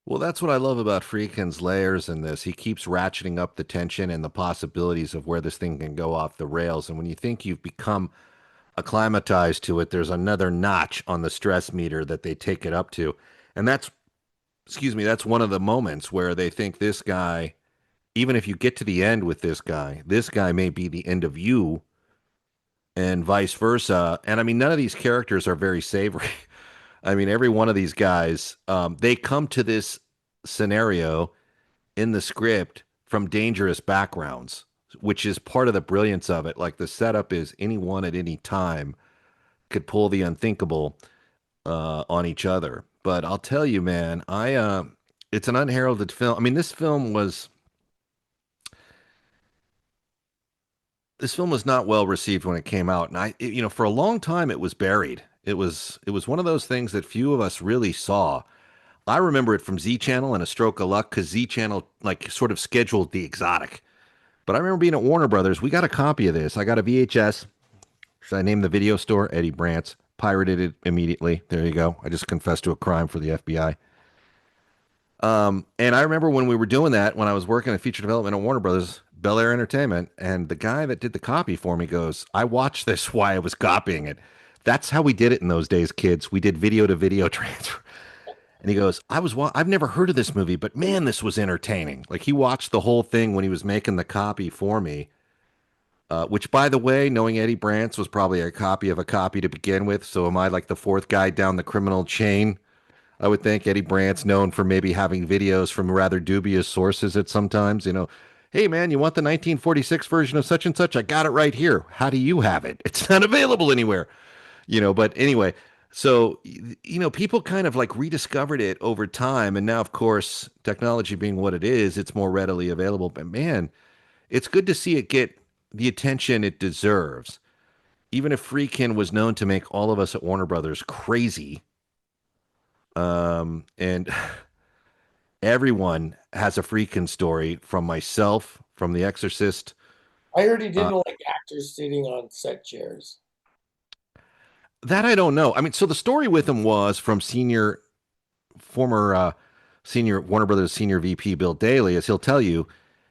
Speaker 1: Well, that's what I love about Friedkin's layers in this. He keeps ratcheting up the tension and the possibilities of where this thing can go off the rails. And when you think you've become acclimatized to it, there's another notch on the stress meter that they take it up to. And that's one of the moments where they think this guy, even if you get to the end with this guy may be the end of you and vice versa. And I mean, none of these characters are very savory. I mean, every one of these guys, they come to this scenario in the script from dangerous backgrounds, which is part of the brilliance of it. Like the setup is anyone at any time could pull the unthinkable on each other. But I'll tell you, man, it's an unheralded film. I mean, this this film was not well received when it came out, and for a long time it was buried. It was one of those things that few of us really saw. I remember it from Z Channel and A Stroke of Luck because Z Channel like sort of scheduled the exotic. But I remember being at Warner Brothers. We got a copy of this. I got a VHS. Should I name the video store? Eddie Brandt's. Pirated it immediately. There you go. I just confessed to a crime for the FBI. And I remember when we were doing that, when I was working in feature development at Warner Brothers, Bel Air Entertainment, and the guy that did the copy for me goes, I watched this while I was copying it. That's how we did it in those days, kids. We did video to video transfer. And he goes, I've never heard of this movie, but man, this was entertaining. Like he watched the whole thing when he was making the copy for me. Which, by the way, knowing Eddie Brandt's was probably a copy of a copy to begin with. So am I like the fourth guy down the criminal chain? I would think Eddie Brandt's known for maybe having videos from rather dubious sources at sometimes. Hey man, you want the 1946 version of such and such? I got it right here. How do you have it? It's not available anywhere. But anyway, so people kind of like rediscovered it over time, and now, of course, technology being what it is, it's more readily available. But man, it's good to see it get the attention it deserves. Even if Friedkin was known to make all of us at Warner Brothers crazy, and everyone has a Friedkin story, from myself, from The Exorcist.
Speaker 2: I heard he didn't
Speaker 1: Uh,
Speaker 2: like actors sitting on set chairs.
Speaker 1: that I don't know. I mean, so the story with him was from former senior Warner Brothers senior VP Bill Daly, as he'll tell you,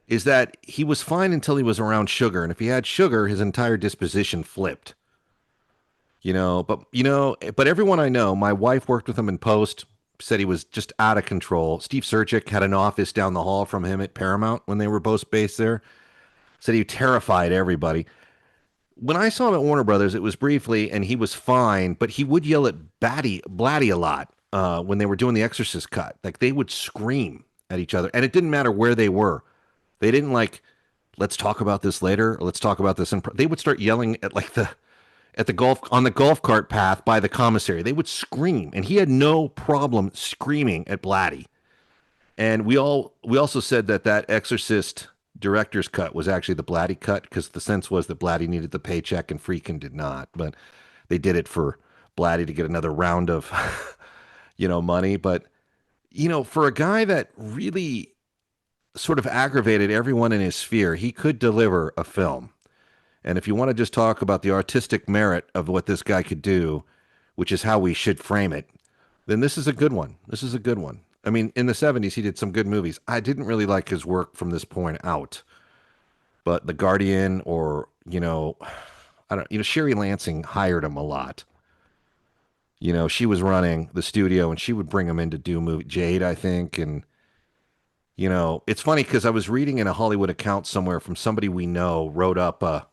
Speaker 1: is that he was fine until he was around sugar, and if he had sugar, his entire disposition flipped. But everyone I know, my wife worked with him in post, said he was just out of control. Steve Surchik had an office down the hall from him at Paramount when they were both based there. Said he terrified everybody. When I saw him at Warner Brothers, it was briefly, and he was fine, but he would yell at Blatty a lot when they were doing the Exorcist cut. Like they would scream at each other, and it didn't matter where they were. They didn't like, let's talk about this later, or let's talk about this. They would start yelling at like the golf cart path by the commissary. They would scream, and he had no problem screaming at Blatty. And we also said that Exorcist director's cut was actually the Blatty cut because the sense was that Blatty needed the paycheck and Friedkin did not. But they did it for Blatty to get another round of money. But for a guy that really sort of aggravated everyone in his sphere, he could deliver a film. And if you want to just talk about the artistic merit of what this guy could do, which is how we should frame it, then this is a good one. This is a good one. I mean, in the 70s, he did some good movies. I didn't really like his work from this point out. But The Guardian I don't, Sherry Lansing hired him a lot. She was running the studio and she would bring him in to do movie Jade, I think. And, it's funny because I was reading in a Hollywood account somewhere from somebody we know wrote up a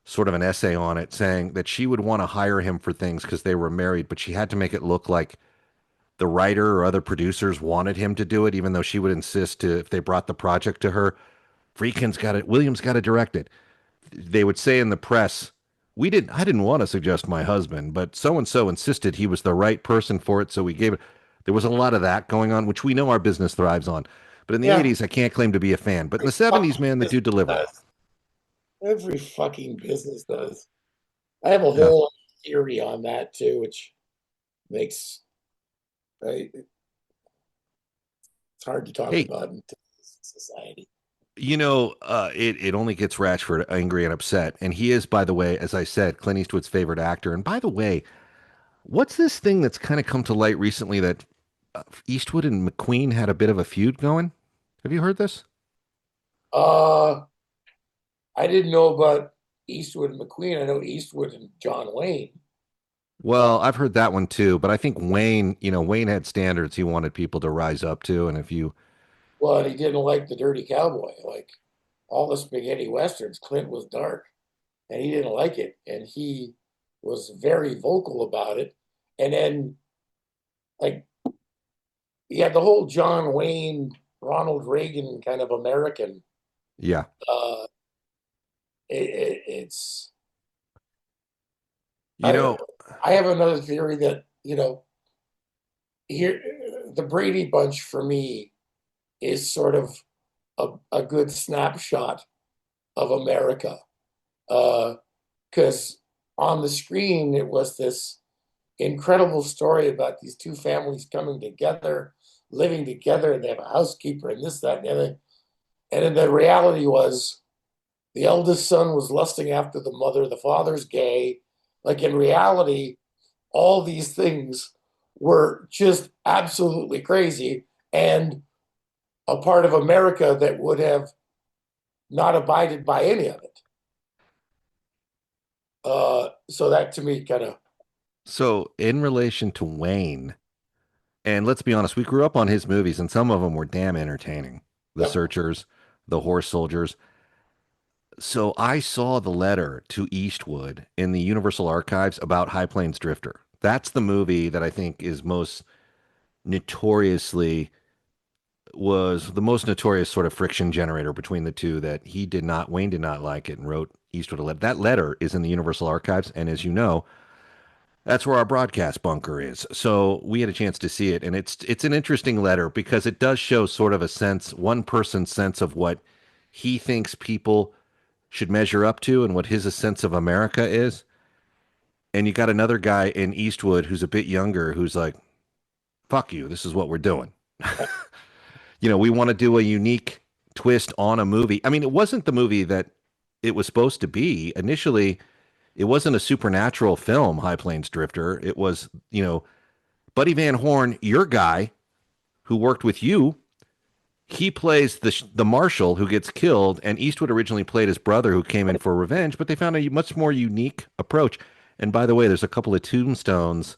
Speaker 1: sort of an essay on it saying that she would want to hire him for things because they were married, but she had to make it look like the writer or other producers wanted him to do it, even though she would insist if they brought the project to her, Friedkin's got it, Williams got to direct it. They would say in the press, I didn't want to suggest my husband, but so and so insisted he was the right person for it, so we gave it. There was a lot of that going on, which we know our business thrives on. But in the
Speaker 2: Yeah,
Speaker 1: 80s, I can't claim to be a fan. But in the 70s, man, the dude delivered.
Speaker 2: every fucking business does. I have a
Speaker 1: Yeah.
Speaker 2: whole theory on that too, which makes it's hard to talk
Speaker 1: Hey,
Speaker 2: about in today's society.
Speaker 1: it only gets Ratchford angry and upset. And he is, by the way, as I said, Clint Eastwood's favorite actor. And by the way, what's this thing that's kind of come to light recently that Eastwood and McQueen had a bit of a feud going? Have you heard this?
Speaker 2: Uh, I didn't know about Eastwood and McQueen. I know Eastwood and John Wayne. Uh,
Speaker 1: Well, I've heard that one too, but I think Wayne had standards he wanted people to rise up to. And if you,
Speaker 2: well, and he didn't like the Dirty Cowboy. Like all the spaghetti westerns, Clint was dark, and he didn't like it, and he was very vocal about it. And then, like, he had the whole John Wayne, Ronald Reagan kind of American.
Speaker 1: yeah,
Speaker 2: Uh, it's
Speaker 1: you
Speaker 2: I
Speaker 1: know,
Speaker 2: I have another theory that here the Brady Bunch for me is sort of a good snapshot of America. Because on the screen it was this incredible story about these two families coming together, living together, and they have a housekeeper and this, that, and the other. And then the reality was the eldest son was lusting after the mother, the father's gay. Like in reality, all these things were just absolutely crazy and a part of America that would have not abided by any of it. So that to me kind of.
Speaker 1: So, in relation to Wayne, and let's be honest, we grew up on his movies, and some of them were damn entertaining. The
Speaker 2: Yep.
Speaker 1: Searchers, The Horse Soldiers. So, I saw the letter to Eastwood in the Universal Archives about High Plains Drifter. That's the movie that I think is most notoriously was the most notorious sort of friction generator between the two that Wayne did not like it and wrote Eastwood a letter. That letter is in the Universal Archives. And as you know, that's where our broadcast bunker is. So we had a chance to see it. And it's an interesting letter because it does show sort of a sense, one person's sense of what he thinks people should measure up to and what his sense of America is. And you got another guy in Eastwood who's a bit younger who's like, fuck you, this is what we're doing. We want to do a unique twist on a movie. I mean, it wasn't the movie that it was supposed to be. Initially, it wasn't a supernatural film, High Plains Drifter. It was, Buddy Van Horn, your guy who worked with you, he plays the marshal who gets killed, and Eastwood originally played his brother who came in for revenge, but they found a much more unique approach. And by the way, there's a couple of tombstones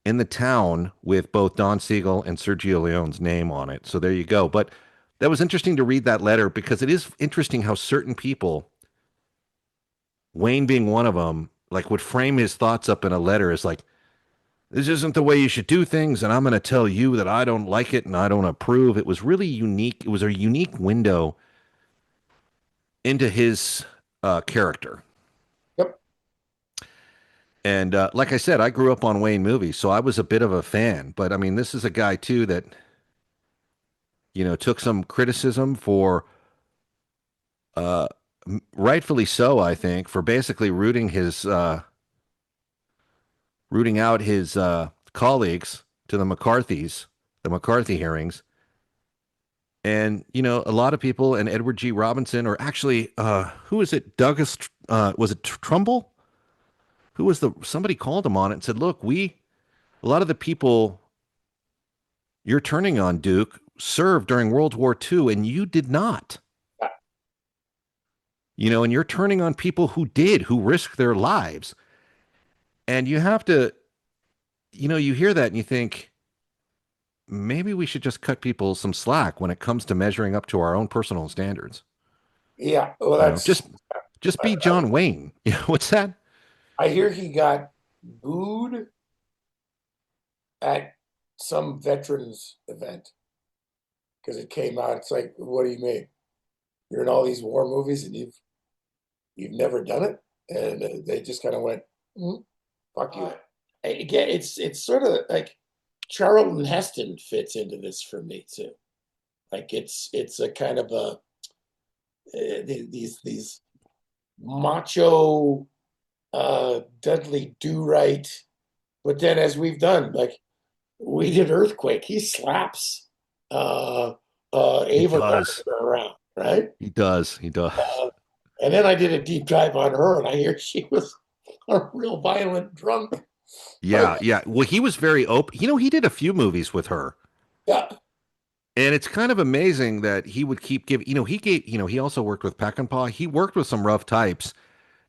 Speaker 1: in the town with both Don Siegel and Sergio Leone's name on it. So there you go. But that was interesting to read that letter because it is interesting how certain people, Wayne being one of them, like would frame his thoughts up in a letter as like, this isn't the way you should do things, and I'm going to tell you that I don't like it and I don't approve. It was really unique. It was a unique window into his character.
Speaker 2: Yep.
Speaker 1: And like I said, I grew up on Wayne movies, so I was a bit of a fan. But I mean, this is a guy too that took some criticism for, uh, rightfully so, I think, for basically rooting out his colleagues to the McCarthy hearings. And, a lot of people, and Edward G. Robinson, or actually, who is it? Douglas, was it Trumbull? Somebody called him on it and said, look, a lot of the people you're turning on, Duke, served during World War II, and you did not. And you're turning on people who risked their lives. And you have to, you hear that and you think, maybe we should just cut people some slack when it comes to measuring up to our own personal standards.
Speaker 2: Yeah, well, that's
Speaker 1: just be John Wayne. What's that?
Speaker 2: I hear he got booed at some veterans event because it came out. It's like, what do you mean? You're in all these war movies and you've never done it, and they just kind of went, "Fuck you." Again, it's sort of like Charlton Heston fits into this for me too. Like it's a kind of a these macho Dudley Do-Right, but then as we've done, like we did Earthquake, he slaps Ava Gardner around, right?
Speaker 1: He does.
Speaker 2: And then I did a deep dive on her, and I hear she was a real violent drunk.
Speaker 1: Yeah, yeah. Well, he was very open. He did a few movies with her.
Speaker 2: Yeah.
Speaker 1: And it's kind of amazing that he would keep giving, he also worked with Peckinpah. He worked with some rough types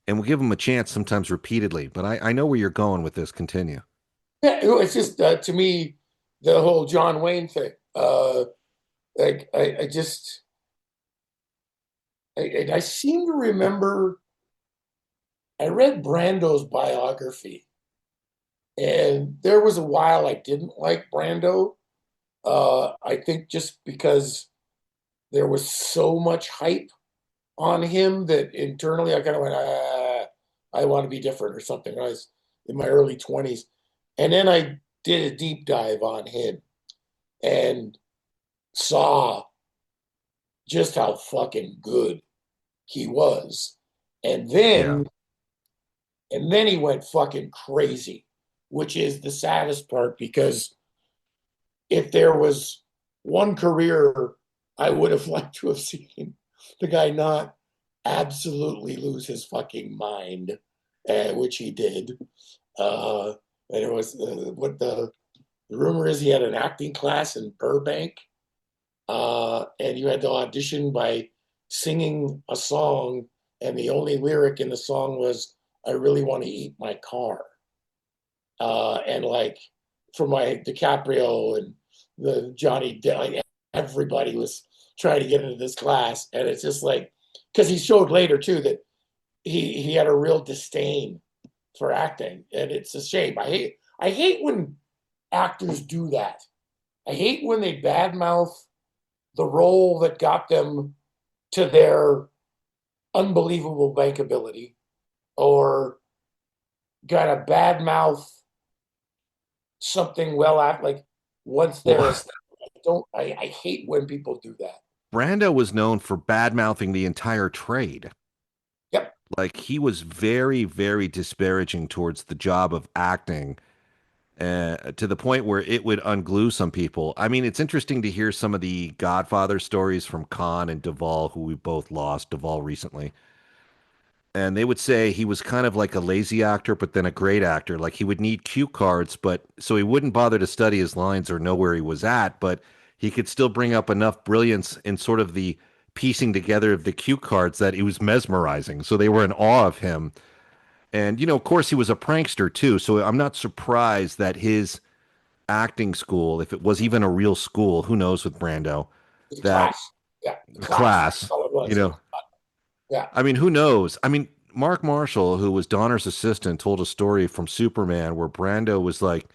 Speaker 1: and would give them a chance sometimes repeatedly. But I know where you're going with this. Continue.
Speaker 2: Yeah, it's just to me, the whole John Wayne thing. Like I seem to remember I read Brando's biography, and there was a while I didn't like Brando. I think just because there was so much hype on him that internally I kind of went, I want to be different or something. I was in my early 20s. And then I did a deep dive on him and saw just how fucking good he was. And
Speaker 1: Yeah.
Speaker 2: then he went fucking crazy, which is the saddest part, because if there was one career I would have liked to have seen the guy not absolutely lose his fucking mind, which he did. Uh, and it was what the rumor is he had an acting class in Burbank, and you had to audition by singing a song, and the only lyric in the song was "I really want to eat my car," and like for my DiCaprio and the Johnny Depp, like, everybody was trying to get into this class, and it's just like, because he showed later too that he had a real disdain for acting, and it's a shame. I hate when actors do that. I hate when they badmouth the role that got them to their unbelievable bankability, or kind of badmouth something well act like once they're
Speaker 1: Well,
Speaker 2: established. I hate when people do that.
Speaker 1: Brando was known for bad mouthing the entire trade.
Speaker 2: Yep.
Speaker 1: Like he was very, very disparaging towards the job of acting, to the point where it would unglue some people. I mean, it's interesting to hear some of the Godfather stories from Khan and Duvall, who we both lost, Duvall recently. And they would say he was kind of like a lazy actor, but then a great actor. Like he would need cue cards, but so he wouldn't bother to study his lines or know where he was at, but he could still bring up enough brilliance in sort of the piecing together of the cue cards that it was mesmerizing. So they were in awe of him. And, of course, he was a prankster too. So I'm not surprised that his acting school, if it was even a real school, who knows with Brando,
Speaker 2: The
Speaker 1: that
Speaker 2: class. Yeah, the class.
Speaker 1: class,
Speaker 2: That's all it
Speaker 1: you
Speaker 2: was.
Speaker 1: know,
Speaker 2: Yeah.
Speaker 1: I mean, who knows? I mean, Mark Marshall, who was Donner's assistant, told a story from Superman where Brando was like,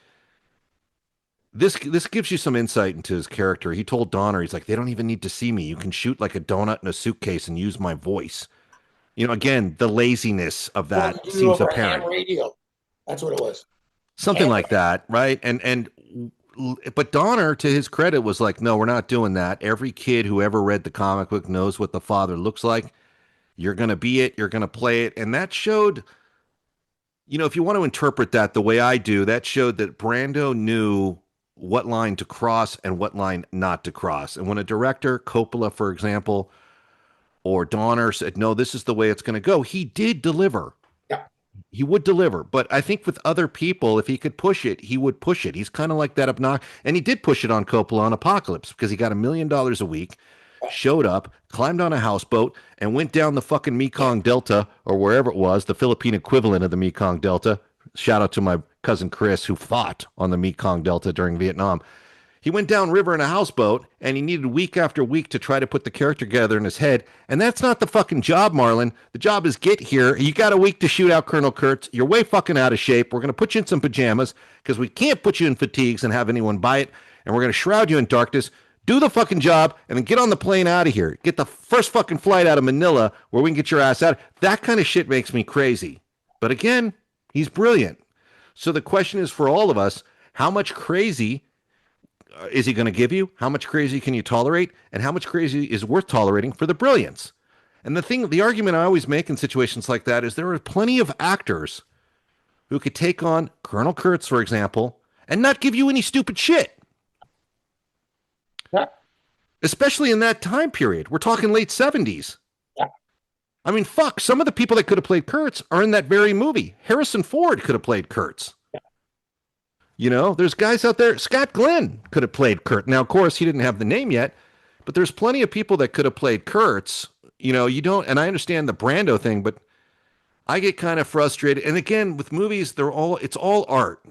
Speaker 1: this gives you some insight into his character. He told Donner, he's like, they don't even need to see me. You can shoot like a donut in a suitcase and use my voice. Again, the laziness of
Speaker 2: Well,
Speaker 1: that
Speaker 2: you do
Speaker 1: seems
Speaker 2: over a ham
Speaker 1: apparent.
Speaker 2: radio. That's what it was.
Speaker 1: Something
Speaker 2: Ham
Speaker 1: like that, right? But Donner, to his credit, was like, no, we're not doing that. Every kid who ever read the comic book knows what the father looks like. You're going to be it. You're going to play it. And that showed, if you want to interpret that the way I do, that showed that Brando knew what line to cross and what line not to cross. And when a director, Coppola, for example, or Donner said, no, this is the way it's going to go, he did deliver.
Speaker 2: Yeah.
Speaker 1: He would deliver. But I think with other people, if he could push it, he would push it. He's kind of like that obnoxious. And he did push it on Coppola on Apocalypse because he got $1 million a week, showed up, climbed on a houseboat, and went down the fucking Mekong Delta or wherever it was, the Philippine equivalent of the Mekong Delta. Shout out to my cousin Chris, who fought on the Mekong Delta during Vietnam. He went downriver in a houseboat, and he needed week after week to try to put the character together in his head. And that's not the fucking job, Marlon. The job is get here. You got a week to shoot out Colonel Kurtz. You're way fucking out of shape. We're going to put you in some pajamas because we can't put you in fatigues and have anyone buy it. And we're going to shroud you in darkness. Do the fucking job and then get on the plane out of here. Get the first fucking flight out of Manila where we can get your ass out. That kind of shit makes me crazy. But again, he's brilliant. So the question is for all of us, how much crazy is he going to give you? How much crazy can you tolerate? And how much crazy is worth tolerating for the brilliance? And the argument I always make in situations like that is there are plenty of actors who could take on Colonel Kurtz, for example, and not give you any stupid shit.
Speaker 2: Yeah.
Speaker 1: Especially in that time period. We're talking late 70s.
Speaker 2: Yeah.
Speaker 1: I mean, fuck, some of the people that could have played Kurtz are in that very movie. Harrison Ford could have played Kurtz. There's guys out there. Scott Glenn could have played Kurt. Now, of course, he didn't have the name yet, but there's plenty of people that could have played Kurtz. You don't, and I understand the Brando thing, but I get kind of frustrated. And again, with movies, it's all art.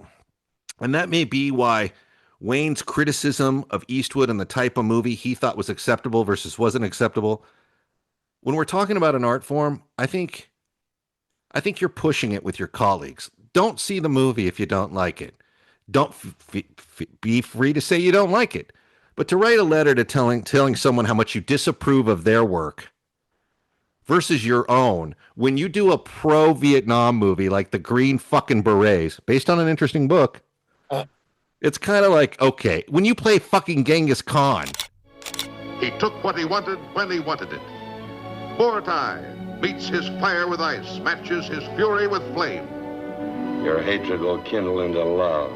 Speaker 1: And that may be why Wayne's criticism of Eastwood and the type of movie he thought was acceptable versus wasn't acceptable. When we're talking about an art form, I think you're pushing it with your colleagues. Don't see the movie if you don't like it. Don't be free to say you don't like it, but to write a letter to telling someone how much you disapprove of their work versus your own. When you do a pro-Vietnam movie like The Green fucking Berets, based on an interesting book, it's kind of like, okay, when you play fucking Genghis Khan.
Speaker 3: He took what he wanted when he wanted it. Boer tie,
Speaker 4: meets his fire with ice, matches his fury with flame.
Speaker 5: Your hatred will kindle into love.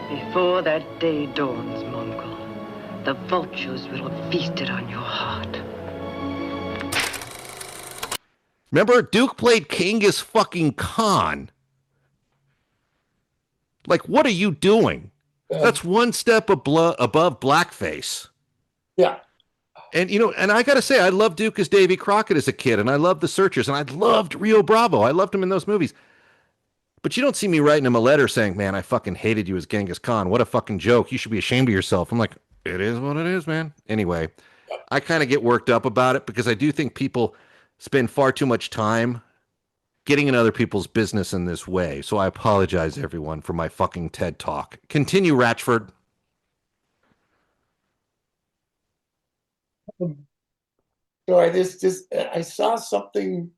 Speaker 6: Before that day dawns, Mongol, the vultures will have feasted on your heart.
Speaker 1: Remember, Duke played Genghis fucking Khan. Like, what are you doing? That's one step above blackface.
Speaker 2: Yeah.
Speaker 1: And, you know, and I got to say, I loved Duke as Davy Crockett as a kid, and I loved The Searchers, and I loved Rio Bravo. I loved him in those movies. But you don't see me writing him a letter saying, man, I fucking hated you as Genghis Khan. What a fucking joke. You should be ashamed of yourself. I'm like, it is what it is, man. Anyway, I kind of get worked up about it because I do think people spend far too much time getting in other people's business in this way. So I apologize, everyone, for my fucking TED Talk. Continue, Ratchford.
Speaker 2: So I saw something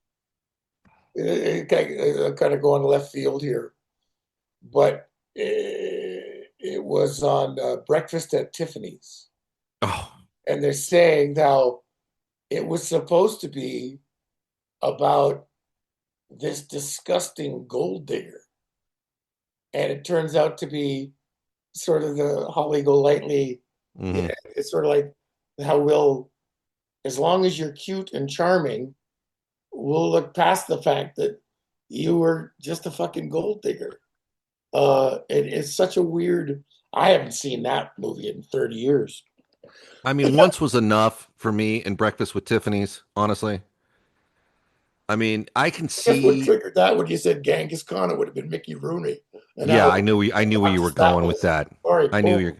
Speaker 2: kind of going left field here, but it was on Breakfast at Tiffany's.
Speaker 1: Oh.
Speaker 2: And they're saying how it was supposed to be about this disgusting gold digger. And it turns out to be sort of the Holly Golightly.
Speaker 1: Mm-hmm.
Speaker 2: It's sort of like how we'll, as long as you're cute and charming, we'll look past the fact that you were just a fucking gold digger. It's such a weird, I haven't seen that movie in 30 years.
Speaker 1: I mean, once was enough for me in Breakfast with Tiffany's, honestly. I mean, I can see
Speaker 2: what triggered that when you said Genghis Khan, it would have been Mickey Rooney. And
Speaker 1: yeah, I knew where you were going with that.
Speaker 2: Sorry,
Speaker 1: I knew you're.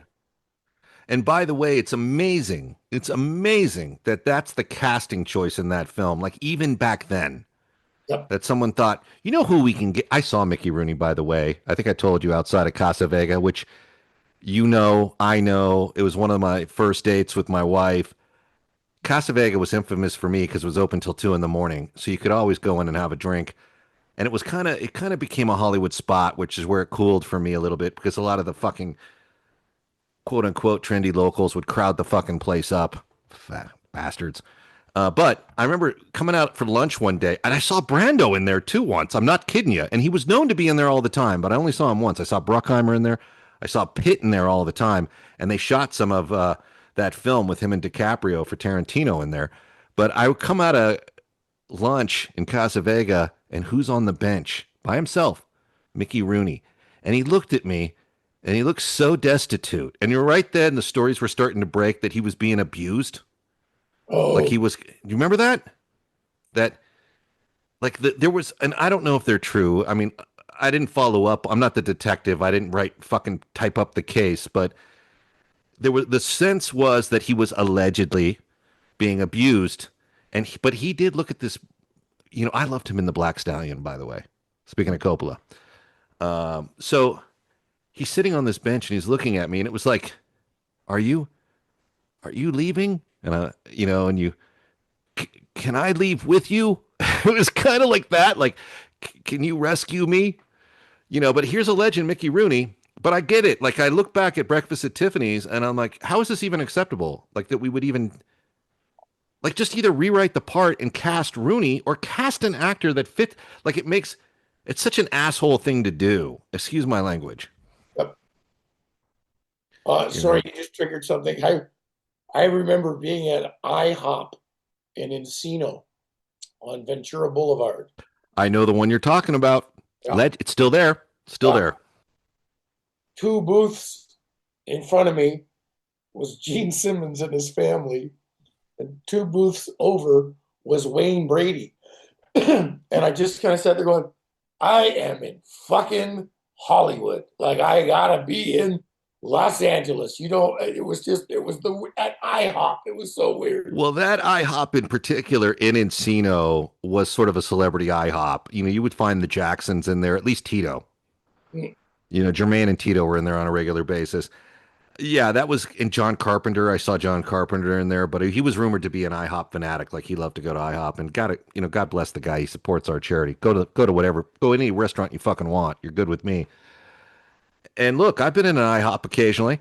Speaker 1: And by the way, it's amazing. It's amazing that that's the casting choice in that film. Like even back then, that someone thought, you know who we can get. I saw Mickey Rooney, by the way. I think I told you outside of Casa Vega, which you know, I know. It was one of my first dates with my wife. Casa Vega was infamous for me because it was open till 2 a.m, so you could always go in and have a drink. And it kind of became a Hollywood spot, which is where it cooled for me a little bit because a lot of the fucking quote unquote trendy locals would crowd the fucking place up. Fat bastards. But I remember coming out for lunch one day and I saw Brando in there too once. I'm not kidding you. And he was known to be in there all the time, but I only saw him once. I saw Bruckheimer in there. I saw Pitt in there all the time. And they shot some of that film with him and DiCaprio for Tarantino in there. But I would come out of lunch in Casa Vega and who's on the bench by himself? Mickey Rooney. And he looked at me and he looked so destitute. And you're right then, the stories were starting to break that he was being abused.
Speaker 2: Oh.
Speaker 1: Like he was, you remember that? That, like, there was, and I don't know if they're true. I mean, I didn't follow up. I'm not the detective. I didn't fucking type up the case, but the sense was that he was allegedly being abused. But he did look at this, you know, I loved him in The Black Stallion, by the way, speaking of Coppola. So he's sitting on this bench and he's looking at me and it was like, are you leaving? And can I leave with you? It was kind of like that. Like, can you rescue me? You know, but here's a legend, Mickey Rooney. But I get it. Like, I look back at Breakfast at Tiffany's and I'm like, how is this even acceptable? Like, that we would even, like, just either rewrite the part and cast Rooney or cast an actor that fit. Like, it's such an asshole thing to do. Excuse my language.
Speaker 2: Yep. Sorry, you just triggered something. I remember being at IHOP in Encino on Ventura Boulevard.
Speaker 1: I know the one you're talking about. Yeah. It's still there. Still there.
Speaker 2: 2 booths in front of me was Gene Simmons and his family. And 2 booths over was Wayne Brady. And I just kind of sat there going, I am in fucking Hollywood. Like, I gotta be in Los Angeles. You know, it was at IHOP. It was so weird.
Speaker 1: Well, that IHOP in particular in Encino was sort of a celebrity IHOP. You know, you would find the Jacksons in there, at least Tito. Mm. You know, Jermaine and Tito were in there on a regular basis. Yeah, that was in John Carpenter. I saw John Carpenter in there, but he was rumored to be an IHOP fanatic. Like, he loved to go to IHOP, and God bless the guy. He supports our charity. Go to any restaurant you fucking want. You're good with me. And look, I've been in an IHOP occasionally.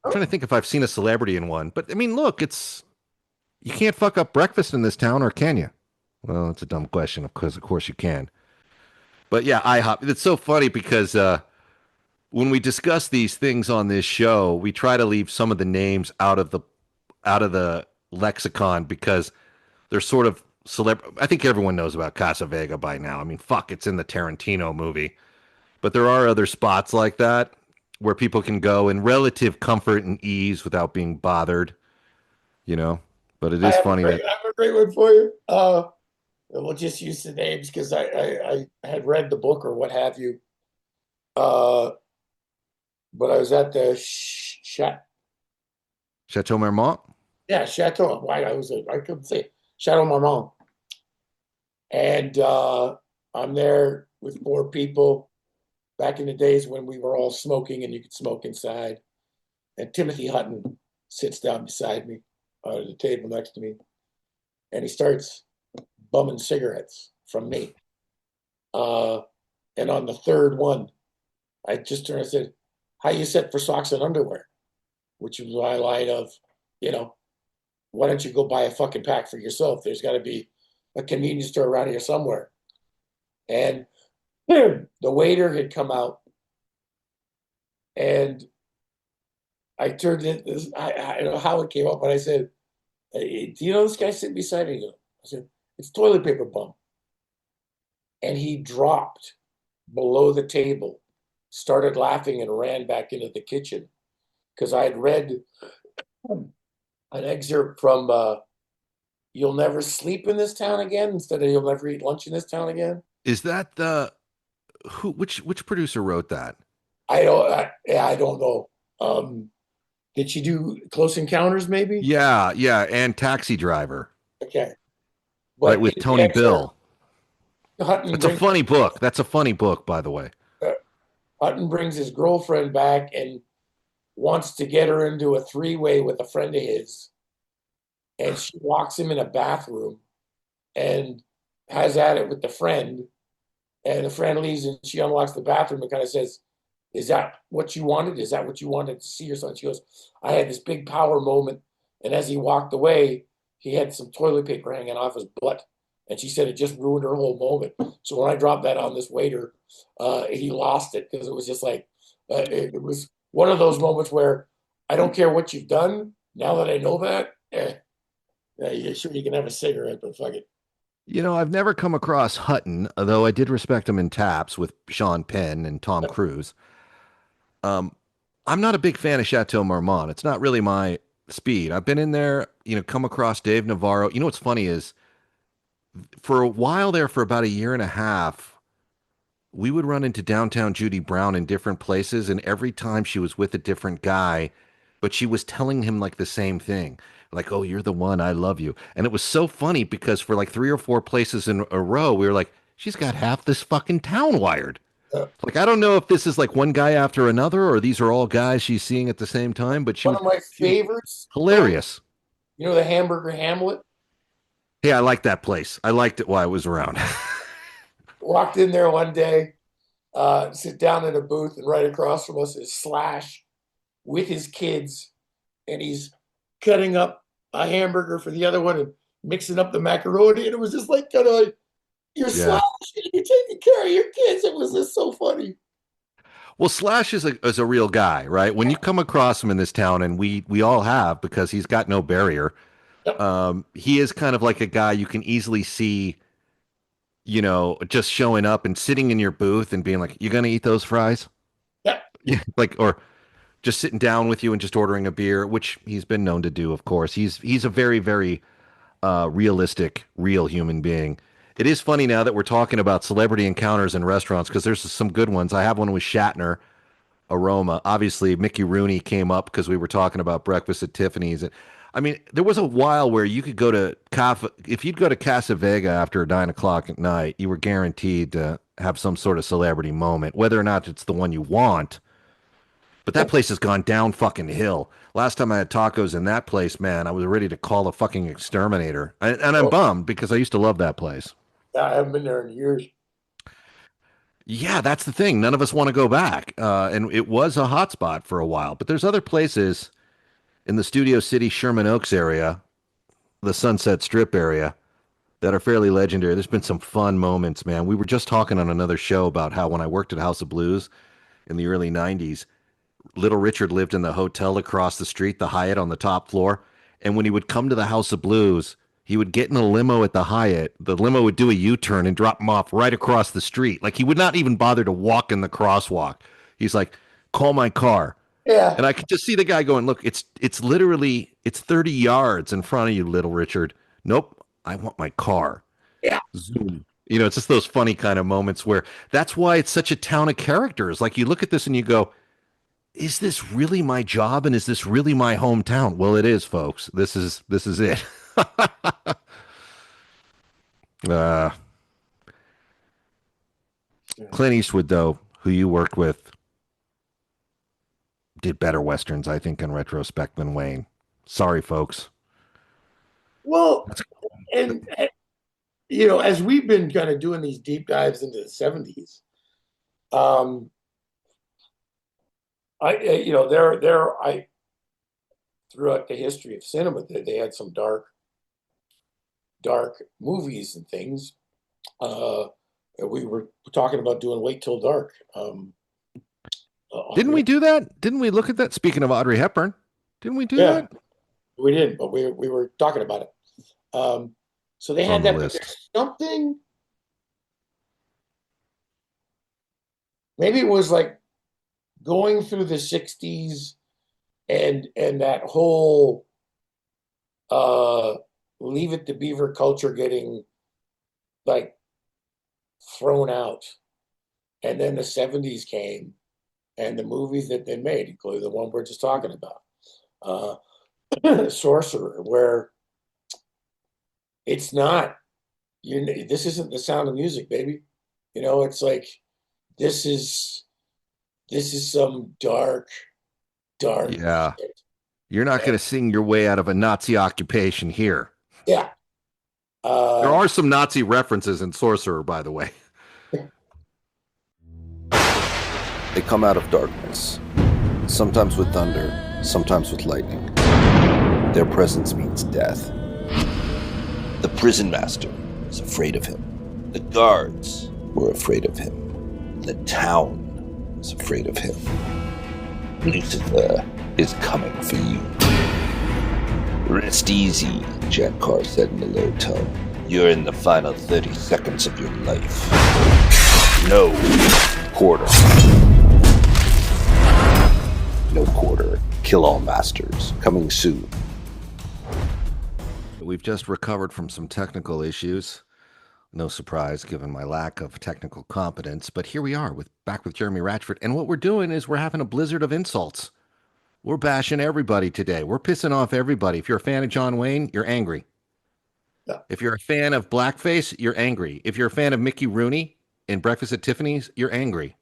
Speaker 1: I'm trying to think if I've seen a celebrity in one. But I mean, look, you can't fuck up breakfast in this town, or can you? Well, it's a dumb question, because of course you can. But yeah, IHOP. It's so funny because when we discuss these things on this show, we try to leave some of the names out of the lexicon because they're sort of I think everyone knows about Casa Vega by now. I mean, fuck, it's in the Tarantino movie. But there are other spots like that where people can go in relative comfort and ease without being bothered, you know. But it
Speaker 2: I
Speaker 1: is
Speaker 2: have a
Speaker 1: funny
Speaker 2: great,
Speaker 1: that
Speaker 2: I have a great one for you. We'll just use the names because I had read the book or what have you. Uh, but I was at the
Speaker 1: Chateau Marmont.
Speaker 2: yeah, Chateau. Why I couldn't say it. Chateau Marmont. And I'm there with four people back in the days when we were all smoking and you could smoke inside. And Timothy Hutton sits down beside me at the table next to me, and he starts bumming cigarettes from me. And on the third one, I just turned and said, "How you set for socks and underwear?" Which was my line of, you know, why don't you go buy a fucking pack for yourself? There's got to be a convenience store around here somewhere. And the waiter had come out, and I turned it. I don't know how it came up, but I said, "Hey, do you know this guy sitting beside me?" I said, "It's toilet paper bum." And he dropped below the table, started laughing, and ran back into the kitchen because I had read an excerpt from "You'll Never Sleep in This Town Again" instead of "You'll Never Eat Lunch in This Town Again."
Speaker 1: Is that the who? Which producer wrote that?
Speaker 2: I don't know. Did she do Close Encounters? Maybe.
Speaker 1: Yeah, yeah, and Taxi Driver,
Speaker 2: Okay,
Speaker 1: right,
Speaker 2: but
Speaker 1: with
Speaker 2: in the
Speaker 1: Tony
Speaker 2: excerpt,
Speaker 1: Bill.
Speaker 2: Hutton
Speaker 1: It's a
Speaker 2: brings
Speaker 1: funny book. That's a funny book, by the way.
Speaker 2: uh, Hutton brings his girlfriend back and wants to get her into a three-way with a friend of his, and she locks him in a bathroom and has at it with the friend, and the friend leaves and she unlocks the bathroom and kind of says, "Is that what you wanted? Is that what you wanted to see?" Or something. She goes, "I had this big power moment." And as he walked away, he had some toilet paper hanging off his butt. And she said it just ruined her whole moment. So when I dropped that on this waiter, he lost it because it was just like, it was one of those moments where I don't care what you've done. Now that I know that, yeah, sure, you can have a cigarette, but fuck it.
Speaker 1: You know, I've never come across Hutton, although I did respect him in Taps with Sean Penn and Tom Cruise. Um, I'm not a big fan of Chateau Marmont. It's not really my speed. I've been in there, come across Dave Navarro. You know what's funny is for a while there, for about a year and a half, we would run into downtown Judy Brown in different places, and every time she was with a different guy, but she was telling him like the same thing, like, "Oh, you're the one, I love you." And it was so funny because for like three or four places in a row, we were like, "She's got half this fucking town wired."
Speaker 2: Uh,
Speaker 1: Like, I don't know if this is like one guy after another, or these are all guys she's seeing at the same time, but
Speaker 2: One of my
Speaker 1: she was
Speaker 2: favorites, Clint,
Speaker 1: hilarious.
Speaker 2: you know, the Hamburger Hamlet.
Speaker 1: Hey, I like that place. I liked it while I was around.
Speaker 2: Walked in there one day, sit down in a booth, and right across from us is Slash with his kids, and he's cutting up a hamburger for the other one and mixing up the macaroni. And it was just like kind of like, "You're
Speaker 1: Yeah.
Speaker 2: Slash, and you're taking care of your kids." It was just so funny.
Speaker 1: Well, Slash is a real guy, right? When you come across him in this town, and we all have because he's got no barrier.
Speaker 2: Yep.
Speaker 1: He is kind of like a guy you can easily see, just showing up and sitting in your booth and being like, "You gonna eat those fries?"
Speaker 2: Yep.
Speaker 1: Yeah, like, or just sitting down with you and just ordering a beer, which he's been known to do, of course. He's a very, very realistic, real human being. It is funny now that we're talking about celebrity encounters in restaurants because there's some good ones. I have one with Shatner, Aroma. Obviously, Mickey Rooney came up because we were talking about Breakfast at Tiffany's. And I mean, there was a while where you could go to if you'd go to Casa Vega after 9 o'clock at night, you were guaranteed to have some sort of celebrity moment, whether or not it's the one you want. But that place has gone down fucking hill. Last time I had tacos in that place, man, I was ready to call a fucking exterminator. And I'm
Speaker 2: Oh,
Speaker 1: bummed because I used to love that place.
Speaker 2: yeah, I haven't been there in years.
Speaker 1: Yeah, that's the thing. None of us want to go back. And it was a hot spot for a while. But there's other places in the Studio City, Sherman Oaks area, the Sunset Strip area, that are fairly legendary. There's been some fun moments, man. We were just talking on another show about how when I worked at House of Blues in the early 90s, Little Richard lived in the hotel across the street, the Hyatt on the top floor. And when he would come to the House of Blues, he would get in a limo at the Hyatt. The limo would do a U-turn and drop him off right across the street. Like he would not even bother to walk in the crosswalk. He's like, call my car.
Speaker 2: Yeah.
Speaker 1: And I could just see the guy going, look, it's literally it's 30 yards in front of you, Little Richard. Nope, I want my car.
Speaker 2: Yeah.
Speaker 1: Zoom. You know, it's just those funny kind of moments where that's why it's such a town of characters. Like you look at this and you go, is this really my job and is this really my hometown? Well, it is, folks. This is it. uh, Clint Eastwood, though, who you worked with, did better westerns, I think, in retrospect than Wayne. Sorry, folks.
Speaker 2: Well, and you know, as we've been kind of doing these deep dives into the 70s, you know, I throughout the history of cinema, they had some dark movies and things. We were talking about doing Wait Till Dark.
Speaker 1: Didn't we do that? Didn't we look at that? Speaking of Audrey Hepburn, didn't we do that?
Speaker 2: We didn't, but we were talking about it. So they had that, but there's something. Maybe it was like going through the 60s and that whole Leave It to Beaver culture getting like thrown out. And then the 70s came and the movies that they made, including the one we're just talking about, Sorcerer, where it's not, this isn't The Sound of Music, baby. You know, it's like, this is some dark
Speaker 1: Yeah.
Speaker 2: shit.
Speaker 1: You're not going to sing your way out of a Nazi occupation here.
Speaker 2: Yeah.
Speaker 1: There are some Nazi references in Sorcerer, by the way.
Speaker 7: They come out of darkness, sometimes with thunder, sometimes with lightning. Their presence means death. The prison master is afraid of him. The guards were afraid of him. The town is afraid of him. Lucifer is coming for you. Rest easy, Jack Carr said in a low tone. You're in the final 30 seconds of your life. No quarter. No quarter. Kill all masters. Coming soon.
Speaker 1: We've just recovered from some technical issues. No surprise, given my lack of technical competence. But here we are, back with Jeremy Ratchford. And what we're doing is we're having a blizzard of insults. We're bashing everybody today. We're pissing off everybody. If you're a fan of John Wayne, you're angry.
Speaker 2: Yeah.
Speaker 1: If you're a fan of blackface, you're angry. If you're a fan of Mickey Rooney in Breakfast at Tiffany's, you're angry.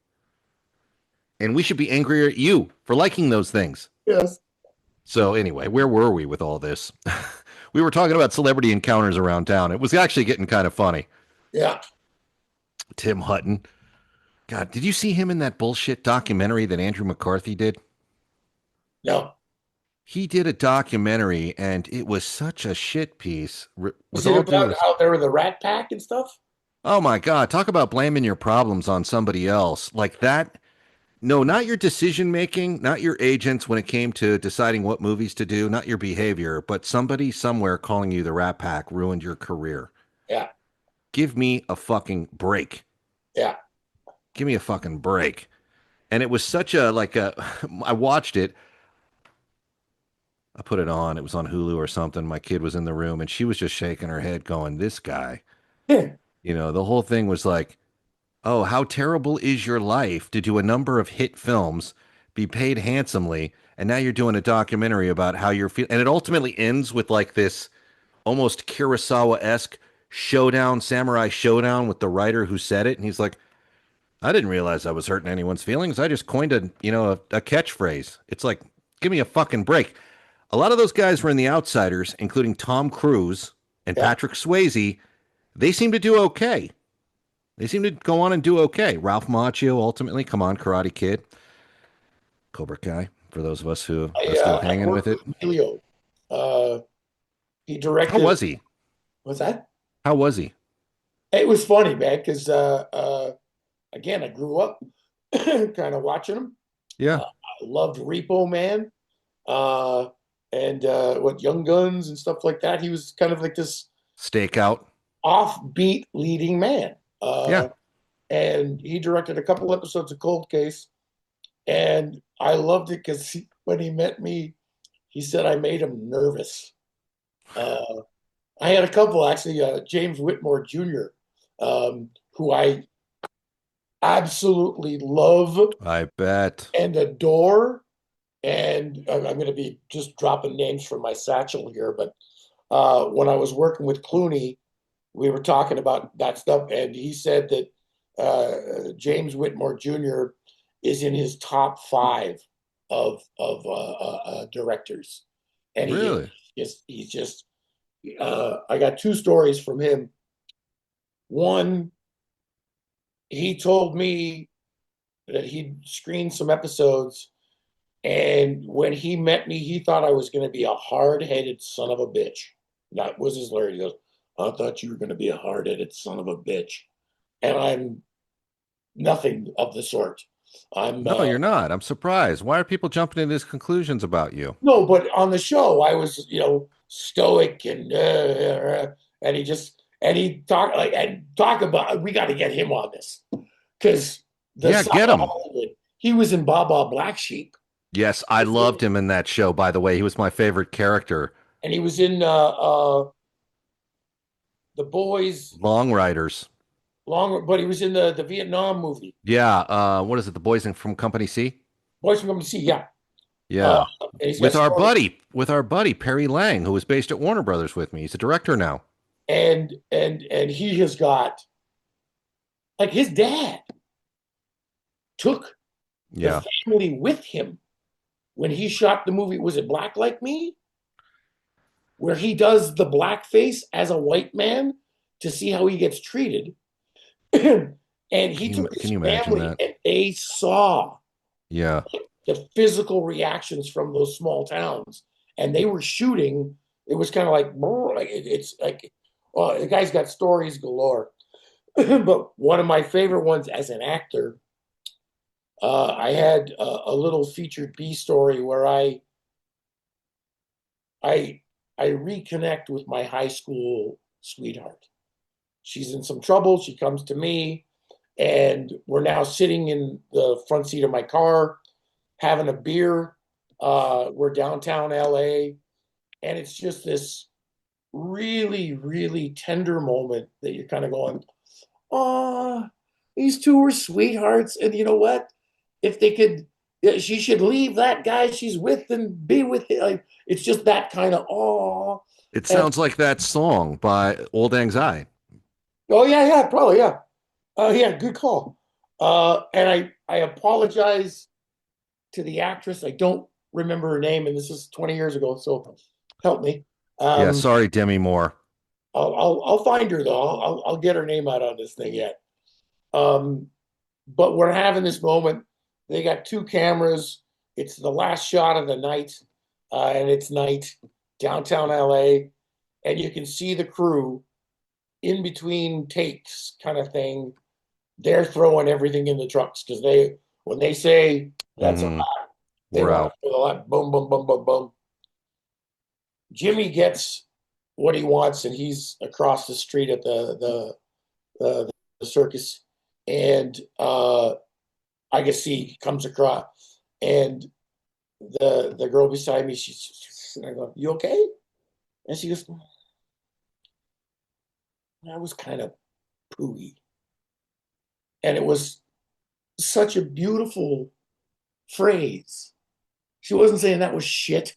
Speaker 1: And we should be angrier at you for liking those things.
Speaker 2: Yes.
Speaker 1: So anyway, where were we with all this? We were talking about celebrity encounters around town. It was actually getting kind of funny.
Speaker 2: Yeah.
Speaker 1: Tim Hutton. God, did you see him in that bullshit documentary that Andrew McCarthy did?
Speaker 2: No.
Speaker 1: He did a documentary, and it was such a shit piece.
Speaker 2: Was it about out there with the Rat Pack and stuff?
Speaker 1: Oh my God, talk about blaming your problems on somebody else. Like that. No, not your decision making, not your agents when it came to deciding what movies to do, not your behavior, but somebody somewhere calling you the Rat Pack ruined your career.
Speaker 2: Yeah.
Speaker 1: Give me a fucking break.
Speaker 2: Yeah.
Speaker 1: Give me a fucking break. And it was such a, I watched it. I put it on. It was on Hulu or something. My kid was in the room and she was just shaking her head going, this guy. You know, the whole thing was like, oh, how terrible is your life to do a number of hit films, be paid handsomely, and now you're doing a documentary about how you're feeling. And it ultimately ends with like this almost Kurosawa-esque samurai showdown with the writer who said it. And he's like, I didn't realize I was hurting anyone's feelings. I just coined a catchphrase. It's like, give me a fucking break. A lot of those guys were in The Outsiders, including Tom Cruise and Patrick Swayze. They seem to do okay. They seem to go on and do okay. Ralph Macchio, ultimately, come on, Karate Kid. Cobra Kai, for those of us who are still hanging with it.
Speaker 2: Emilio. He directed.
Speaker 1: How was he?
Speaker 2: What's that?
Speaker 1: How was he?
Speaker 2: It was funny, man, because again, I grew up kind of watching him.
Speaker 1: Yeah.
Speaker 2: I loved Repo Man, uh, and what Young Guns and stuff like that. He was kind of like this
Speaker 1: Stakeout.
Speaker 2: offbeat leading man.
Speaker 1: Yeah.
Speaker 2: And he directed a couple episodes of Cold Case, and I loved it because when he met me, he said I made him nervous. Uh, I had a couple actually, James Whitmore Jr., who I absolutely love
Speaker 1: I bet.
Speaker 2: and adore. And I'm going to be just dropping names from my satchel here, but when I was working with Clooney, we were talking about that stuff, and he said that James Whitmore Jr. is in his top 5 of directors, and
Speaker 1: Really?
Speaker 2: he's just. I got 2 stories from him. One, he told me that he'd screened some episodes, and when he met me, he thought I was going to be a hard-headed son of a bitch. That was his lyric. He goes, "I thought you were going to be a hard-headed son of a bitch," and I'm nothing of the sort. I'm
Speaker 1: No, you're not. I'm surprised. Why are people jumping to these conclusions about you?
Speaker 2: No, but on the show, I was, stoic and he talk about we got to get him on this because the
Speaker 1: Yeah,
Speaker 2: side
Speaker 1: get
Speaker 2: of
Speaker 1: him.
Speaker 2: Hollywood, he was in Baba Black Sheep,
Speaker 1: Yes, I loved him in that show, by the way. He was my favorite character.
Speaker 2: and he was in the Boys
Speaker 1: Long Riders.
Speaker 2: but he was in the Vietnam movie,
Speaker 1: Yeah, what is it? The Boys from Company C?
Speaker 2: Boys from Company C, yeah.
Speaker 1: Yeah.
Speaker 2: And he's got
Speaker 1: With our buddy Perry Lang, who was based at Warner Brothers with me. He's a director now.
Speaker 2: and he has got like his dad took
Speaker 1: Yeah.
Speaker 2: the family with him when he shot the movie. Was it Black Like Me? Where he does the blackface as a white man to see how he gets treated. And he took his
Speaker 1: Can you imagine
Speaker 2: family
Speaker 1: that?
Speaker 2: and they saw
Speaker 1: Yeah.
Speaker 2: the physical reactions from those small towns. And they were shooting. It was kind of like, it's like, oh, the guy's got stories galore. But one of my favorite ones as an actor, I had a little featured B story where I reconnect with my high school sweetheart. She's in some trouble. She comes to me, and we're now sitting in the front seat of my car having a beer. We're downtown LA, and it's just this really, really tender moment that you're kind of going, oh, these two are sweethearts. And you know what? If they could, she should leave that guy she's with and be with him. Like, it's just that kind of, oh.
Speaker 1: It
Speaker 2: And,
Speaker 1: sounds like that song by Old Lang Syne.
Speaker 2: oh, yeah, probably, yeah. Yeah, good call. And I apologize to the actress. I don't remember her name, and this is 20 years ago, so help me.
Speaker 1: Yeah, sorry, Demi Moore.
Speaker 2: I'll find her though. I'll get her name out on this thing yet. But we're having this moment. They got 2 cameras. It's the last shot of the night, and it's night downtown LA, and you can see the crew in between takes, kind of thing. They're throwing everything in the trucks because when they say that's a lot, they
Speaker 1: We're
Speaker 2: want
Speaker 1: out.
Speaker 2: to put a lot. Boom, boom, boom, boom, boom. Jimmy gets what he wants, and he's across the street at the circus, and I can see he comes across, and the girl beside me, she's I go, "You okay?" And she goes, "That was kind of pooey," and it was such a beautiful phrase. She wasn't saying that was shit.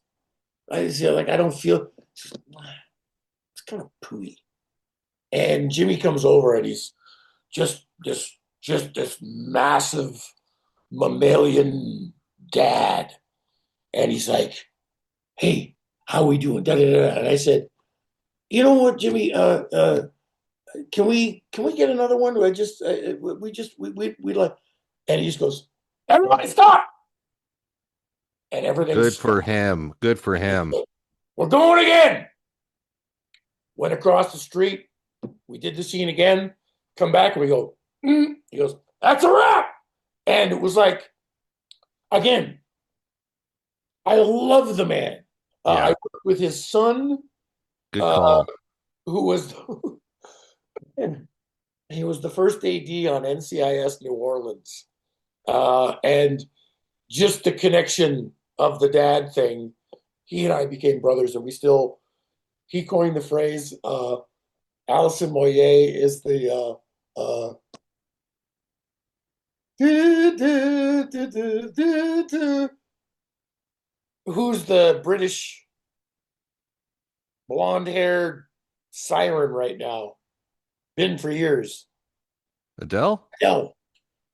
Speaker 2: I just like I don't feel. It's kind of pooey. And Jimmy comes over and he's just this massive mammalian dad, and he's like, "Hey, how we doing?" Da, da, da. And I said, "You know what, Jimmy? Can we get another one? We like." And he just goes, "Everybody stop!" And everything
Speaker 1: Good for
Speaker 2: stopped.
Speaker 1: him. Good for him.
Speaker 2: We're going again. Went across the street, We did the scene again, come back, and we go, he goes, that's a wrap. And it was like, again, I love the man. I worked with his son.
Speaker 1: Good call.
Speaker 2: Who was, and he was the first AD on NCIS New Orleans. And just the connection of the dad thing, he and I became brothers, and he coined the phrase, Alison Moyer is the who's the British blonde-haired siren right now? Been for years.
Speaker 1: Adele?
Speaker 2: Adele.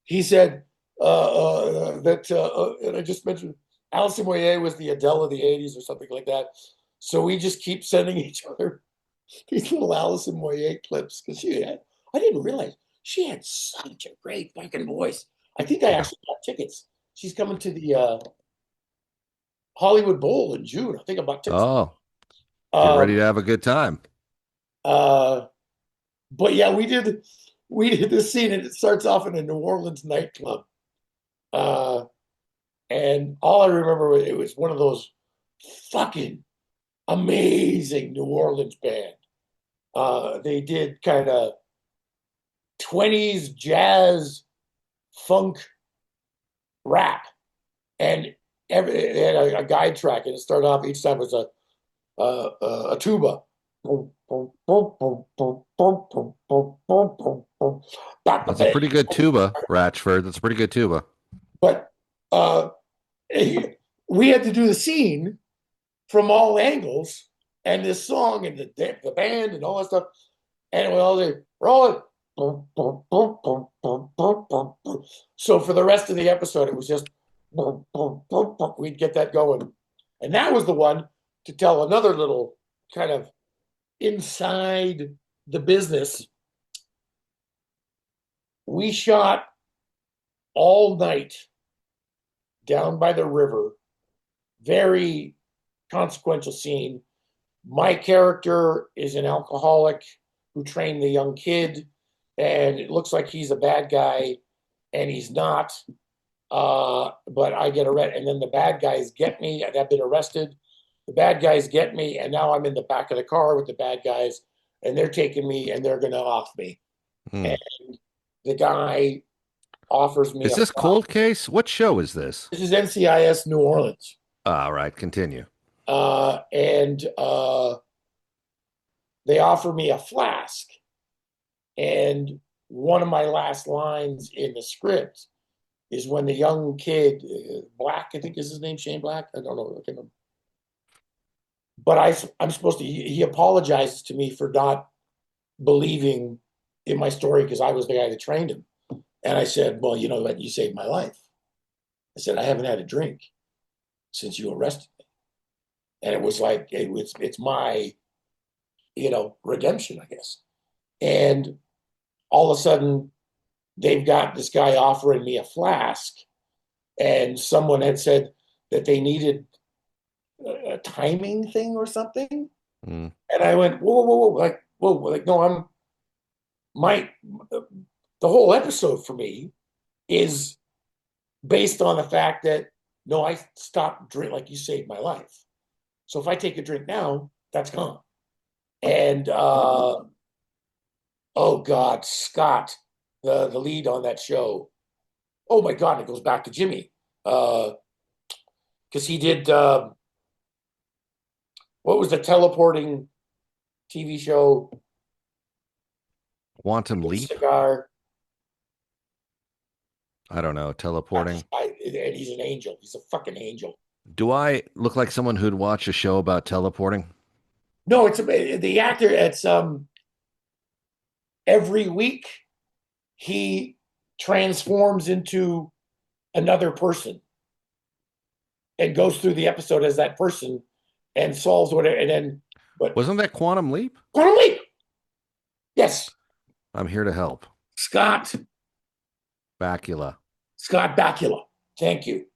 Speaker 2: He said and I just mentioned Alison Moyer was the Adele of the 80s or something like that. So we just keep sending each other these little Alison Moyer clips because I didn't realize she had such a great fucking voice. I think I actually got tickets. She's coming to the Hollywood Bowl in June. I think I bought tickets.
Speaker 1: Oh, get ready to have a good time.
Speaker 2: But yeah, we did this scene, and it starts off in a New Orleans nightclub. And all I remember was it was one of those fucking amazing New Orleans band. They did kind of 20s jazz funk rap, and they had a guide track, and it started off each time was a tuba.
Speaker 1: That's a pretty good tuba, Ratchford. That's a pretty good tuba.
Speaker 2: But we had to do the scene from all angles, and this song and the band and all that stuff, and we all say, roll it. So for the rest of the episode, it was just we'd get that going, and that was the one to tell another little kind of inside the business. We shot all night down by the river. Very consequential scene. My character is an alcoholic who trained the young kid, and it looks like he's a bad guy, and he's not. But I get arrested, and then the bad guys get me, and I've been arrested. The bad guys get me, and now I'm in the back of the car with the bad guys, and they're taking me, and they're going to off me. And the guy offers me.
Speaker 1: Is this Cold Case? What show is this?
Speaker 2: This is NCIS New Orleans.
Speaker 1: All right, continue.
Speaker 2: And they offer me a flask. And one of my last lines in the script is when the young kid, Black, I think is his name, Shane Black. I don't know. I can't remember. But I'm supposed to, he apologizes to me for not believing in my story because I was the guy that trained him. And I said, well, you know what? You saved my life. I said, I haven't had a drink since you arrested me. And it was like, it's my, redemption, I guess. And all of a sudden, they've got this guy offering me a flask. And someone had said that they needed a timing thing or something. And I went, whoa, no, the whole episode for me is based on the fact that, no, I stopped drink, like you saved my life. So if I take a drink now, that's gone. And, oh God, Scott, the lead on that show. Oh my God, it goes back to Jimmy. Because he did, what was the teleporting TV show?
Speaker 1: Quantum Leap?
Speaker 2: Cigar.
Speaker 1: I don't know. Teleporting.
Speaker 2: And he's an angel. He's a fucking angel.
Speaker 1: Do I look like someone who'd watch a show about teleporting?
Speaker 2: No, it's the actor. It's every week he transforms into another person and goes through the episode as that person and solves whatever. And then, but
Speaker 1: wasn't that Quantum Leap?
Speaker 2: Quantum Leap. Yes.
Speaker 1: I'm here to help.
Speaker 2: Scott
Speaker 1: Bakula.
Speaker 2: Scott Bakula. Thank you.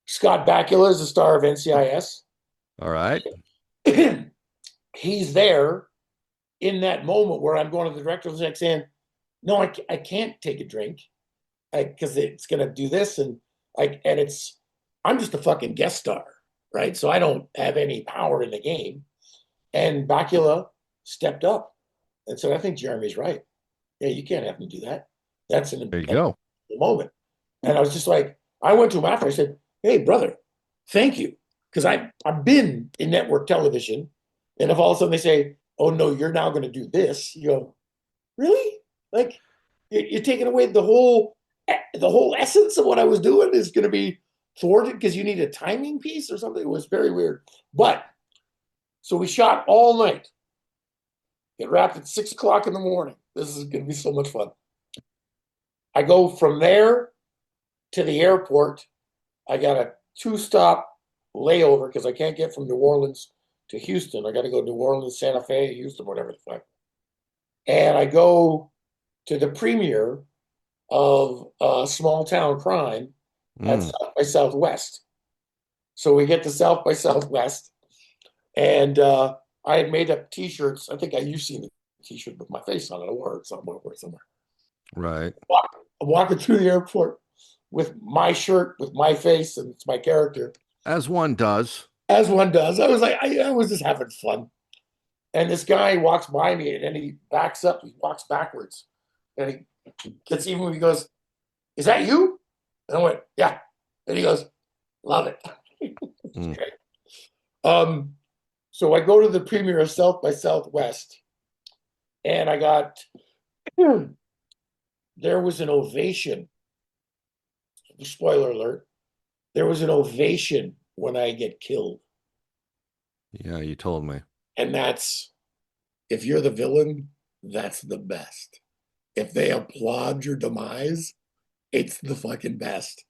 Speaker 2: Scott Bakula is the star of NCIS.
Speaker 1: All right.
Speaker 2: He's there in that moment where I'm going to the director like saying, no, I can't take a drink because it's going to do this. And I'm just a fucking guest star, right? So I don't have any power in the game. And Bakula stepped up and said, I think Jeremy's right. Yeah, you can't have me do that. That's
Speaker 1: There you go.
Speaker 2: a moment. And I was just like, I went to him after. I said, hey, brother, thank you. Because I've been in network television. And if all of a sudden they say, oh, no, you're now going to do this, you go, really? Like, you're taking away the whole essence of what I was doing is going to be thwarted because you need a timing piece or something. It was very weird. But so we shot all night. It wrapped at 6 o'clock in the morning. This is going to be so much fun. I go from there to the airport. I got a 2-stop layover because I can't get from New Orleans to Houston. I got to go New Orleans, Santa Fe, Houston, whatever the fuck. And I go to the premiere of Small Town Crime at South by Southwest. So we get to South by Southwest, and I had made up T-shirts. I think you've seen the T-shirt with my face on it. I wore it somewhere.
Speaker 1: Right.
Speaker 2: I'm walking through the airport with my shirt, with my face, and it's my character.
Speaker 1: As one does.
Speaker 2: As one does. I was like, I was just having fun. And this guy walks by me, and then he backs up. He walks backwards. And he gets even when he goes, is that you? And I went, yeah. And he goes, love it. Great. So I go to the premiere of South by Southwest, and I got, there was an ovation. Spoiler alert. There was an ovation when I get killed.
Speaker 1: Yeah, you told me.
Speaker 2: And that's, if you're the villain, that's the best. If they applaud your demise, it's the fucking best.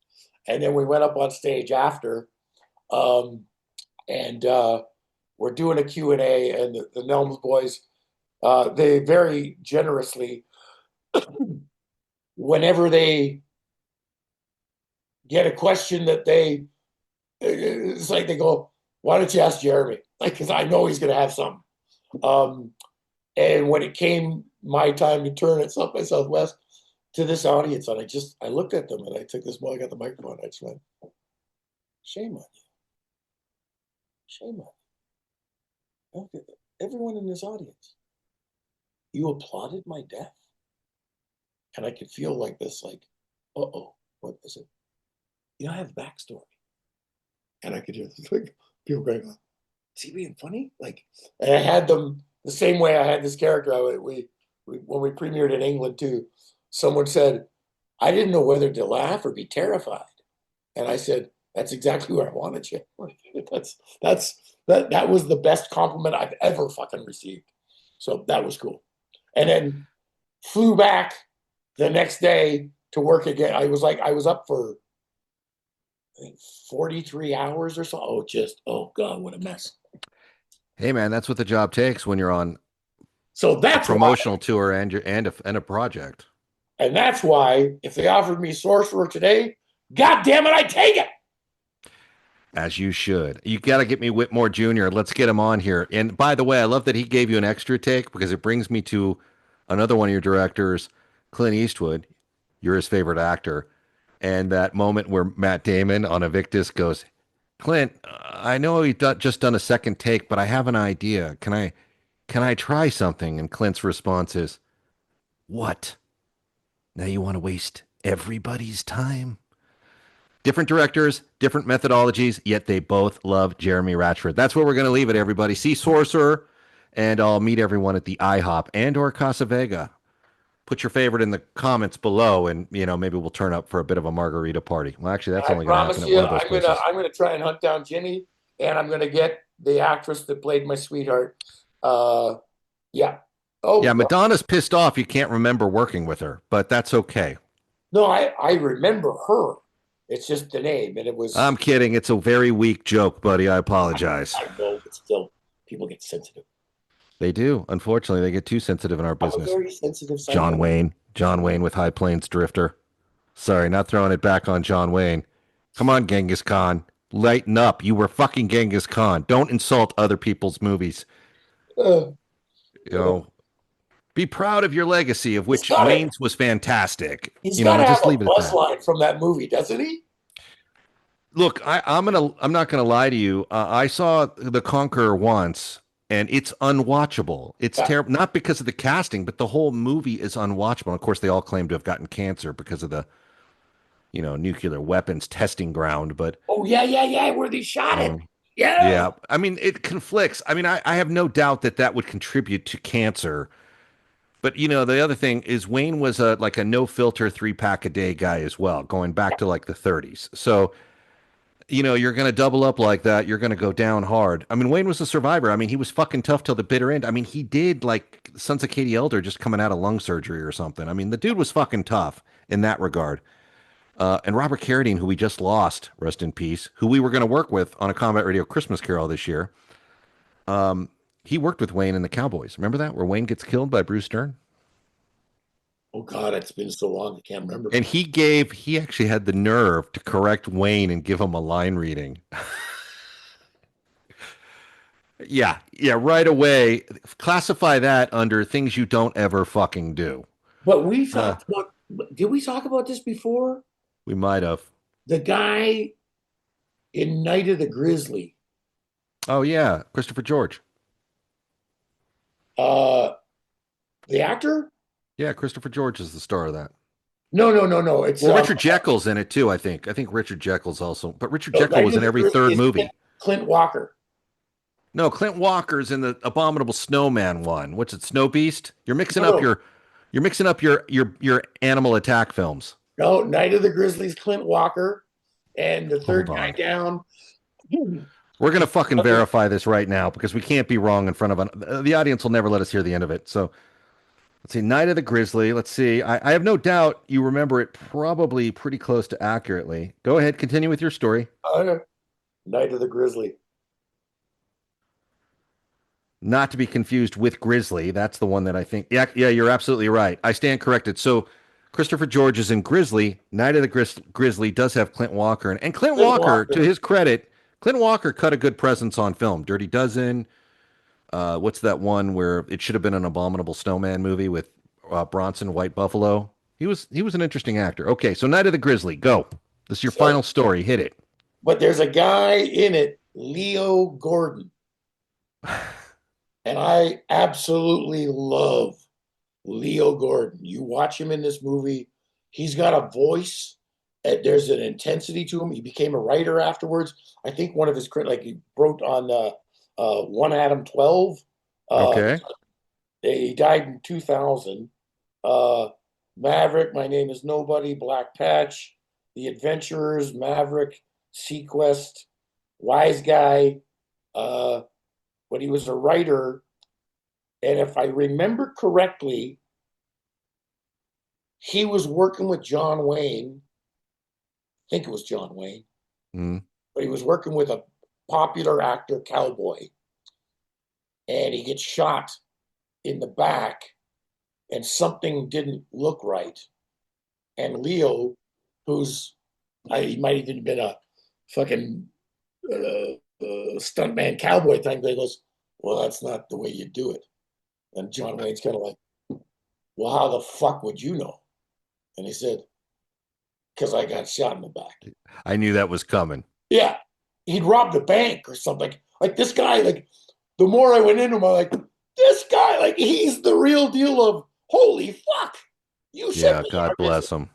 Speaker 2: And then we went up on stage after, and we're doing a Q&A, and the Nelms boys, they very generously, whenever they get a question that it's like they go, why don't you ask Jeremy? Like, because I know he's going to have some. And when it came my time to turn at South by Southwest to this audience, and I looked at them, and I took this, I got the microphone, I just went, shame on you. Shame on you. Look at everyone in this audience. You applauded my death. And I could feel like this, like, uh-oh, what is it? You know, I have backstory. And I could hear this, like, people going, is he being funny? Like, and I had them the same way I had this character. When we premiered in England too, someone said, I didn't know whether to laugh or be terrified. And I said, that's exactly where I wanted you. That was the best compliment I've ever fucking received. So that was cool. And then flew back the next day to work again. I was up for, I think, 43 hours or so. Oh God, what a mess.
Speaker 1: Hey man, that's what the job takes when you're on
Speaker 2: that's
Speaker 1: a promotional tour and a project.
Speaker 2: And that's why if they offered me Sorcerer today, God damn it, I'd take it.
Speaker 1: As you should. You got to get me Whitmore Jr. Let's get him on here. And by the way, I love that he gave you an extra take because it brings me to another one of your directors, Clint Eastwood. You're his favorite actor. And that moment where Matt Damon on Evictus goes, Clint, I know you've just done a second take, but I have an idea. Can I try something? And Clint's response is, what? Now you want to waste everybody's time? Different directors, different methodologies, yet they both love Jeremy Ratchford. That's where we're going to leave it, everybody. See Sorcerer, and I'll meet everyone at the IHOP and or Casa Vega. Put your favorite in the comments below, and maybe we'll turn up for a bit of a margarita party. Well, actually, that's only going to happen at one of those places.
Speaker 2: I'm going to try and hunt down Ginny, and I'm going to get the actress that played my sweetheart. Yeah. Oh,
Speaker 1: yeah. Madonna's pissed off. You can't remember working with her, but that's okay.
Speaker 2: No, I remember her. It's just the name, and it was.
Speaker 1: I'm kidding. It's a very weak joke, buddy. I apologize.
Speaker 2: I know, but still, people get sensitive.
Speaker 1: They do. Unfortunately, they get too sensitive in our business.
Speaker 2: Very sensitive.
Speaker 1: John Wayne with High Plains Drifter. Sorry, not throwing it back on John Wayne. Come on, Genghis Khan. Lighten up. You were fucking Genghis Khan. Don't insult other people's movies. Be proud of your legacy, of which
Speaker 2: got it.
Speaker 1: Wayne's was fantastic.
Speaker 2: He's
Speaker 1: You know,
Speaker 2: got to
Speaker 1: and
Speaker 2: have
Speaker 1: just
Speaker 2: a
Speaker 1: leave it at
Speaker 2: buzz
Speaker 1: that.
Speaker 2: line from that movie, doesn't he?
Speaker 1: Look, I'm not gonna lie to you. I saw The Conqueror once, and it's unwatchable. It's
Speaker 2: Yeah.
Speaker 1: terrible, not because of the casting, but the whole movie is unwatchable. Of course, they all claim to have gotten cancer because of the, nuclear weapons testing ground. But
Speaker 2: Oh, yeah, where they shot it.
Speaker 1: um,
Speaker 2: Yeah.
Speaker 1: yeah, I mean, it conflicts. I mean, I have no doubt that that would contribute to cancer. But the other thing is Wayne was like a no filter 3-pack a day guy as well, going back to like the 30s. So you're going to double up like that. You're going to go down hard. I mean, Wayne was a survivor. I mean, he was fucking tough till the bitter end. I mean, he did like Sons of Katie Elder just coming out of lung surgery or something. I mean, the dude was fucking tough in that regard. And Robert Carradine, who we just lost, rest in peace, who we were going to work with on a Combat Radio Christmas Carol this year. He worked with Wayne in the Cowboys. Remember that? Where Wayne gets killed by Bruce Dern?
Speaker 2: Oh, God, it's been so long. I can't remember.
Speaker 1: And he actually had the nerve to correct Wayne and give him a line reading. Yeah, right away. Classify that under things you don't ever fucking do.
Speaker 2: But we talked about, did we talk about this before?
Speaker 1: We might have.
Speaker 2: The guy in Night of the Grizzly.
Speaker 1: Oh, yeah, Christopher George.
Speaker 2: The actor?
Speaker 1: Yeah, Christopher George is the star of that.
Speaker 2: No. It's
Speaker 1: Well, Richard Jekyll's in it too, I think. I think Richard Jekyll's also, but Richard Jekyll
Speaker 2: Night
Speaker 1: was
Speaker 2: of
Speaker 1: in
Speaker 2: the
Speaker 1: every
Speaker 2: Grizzly
Speaker 1: third
Speaker 2: is
Speaker 1: movie.
Speaker 2: Clint Walker.
Speaker 1: No, Clint Walker's in the Abominable Snowman one. What's it, Snow Beast? You're mixing
Speaker 2: No.
Speaker 1: up your animal attack films.
Speaker 2: No, Night of the Grizzly's Clint Walker, and the third
Speaker 1: Hold
Speaker 2: guy
Speaker 1: on.
Speaker 2: down.
Speaker 1: We're gonna fucking verify this right now because we can't be wrong in front of the audience. Will never let us hear the end of it. So let's see, Night of the Grizzly. Let's see. I have no doubt you remember it probably pretty close to accurately. Go ahead, continue with your story.
Speaker 2: Night of the Grizzly.
Speaker 1: Not to be confused with Grizzly. That's the one that I think. Yeah, you're absolutely right. I stand corrected. So Christopher George is in Grizzly. Night of the Grizzly does have Clint Walker. And Clint Walker, to his credit, Clint Walker cut a good presence on film. Dirty Dozen. What's that one where it should have been an Abominable Snowman movie with Bronson, White Buffalo? He was an interesting actor. Okay, so Night of the Grizzly, go. This is your final story. Hit it.
Speaker 2: But there's a guy in it, Leo Gordon. And I absolutely love Leo Gordon. You watch him in this movie, he's got a voice. There's an intensity to him. He became a writer afterwards. I think one of his like he wrote on One Atom 12.
Speaker 1: Okay.
Speaker 2: He died in 2000. Maverick, My Name is Nobody, Black Patch, The Adventurers, Maverick, Sequest, Wise Guy. But he was a writer. And if I remember correctly, he was working with John Wayne. I think it was John Wayne.
Speaker 1: Mm.
Speaker 2: But he was working with a popular actor, Cowboy. And he gets shot in the back, and something didn't look right. And Leo, he might even have been a fucking stuntman cowboy thing, but he goes, well, that's not the way you do it. And John Wayne's kind of like, well, how the fuck would you know? And he said, because I got shot in the back.
Speaker 1: I knew that was coming.
Speaker 2: Yeah. He'd robbed a bank or something. Like this guy, like the more I went into him, I'm like, this guy, like he's the real deal of holy fuck. You should.
Speaker 1: Yeah, God bless him.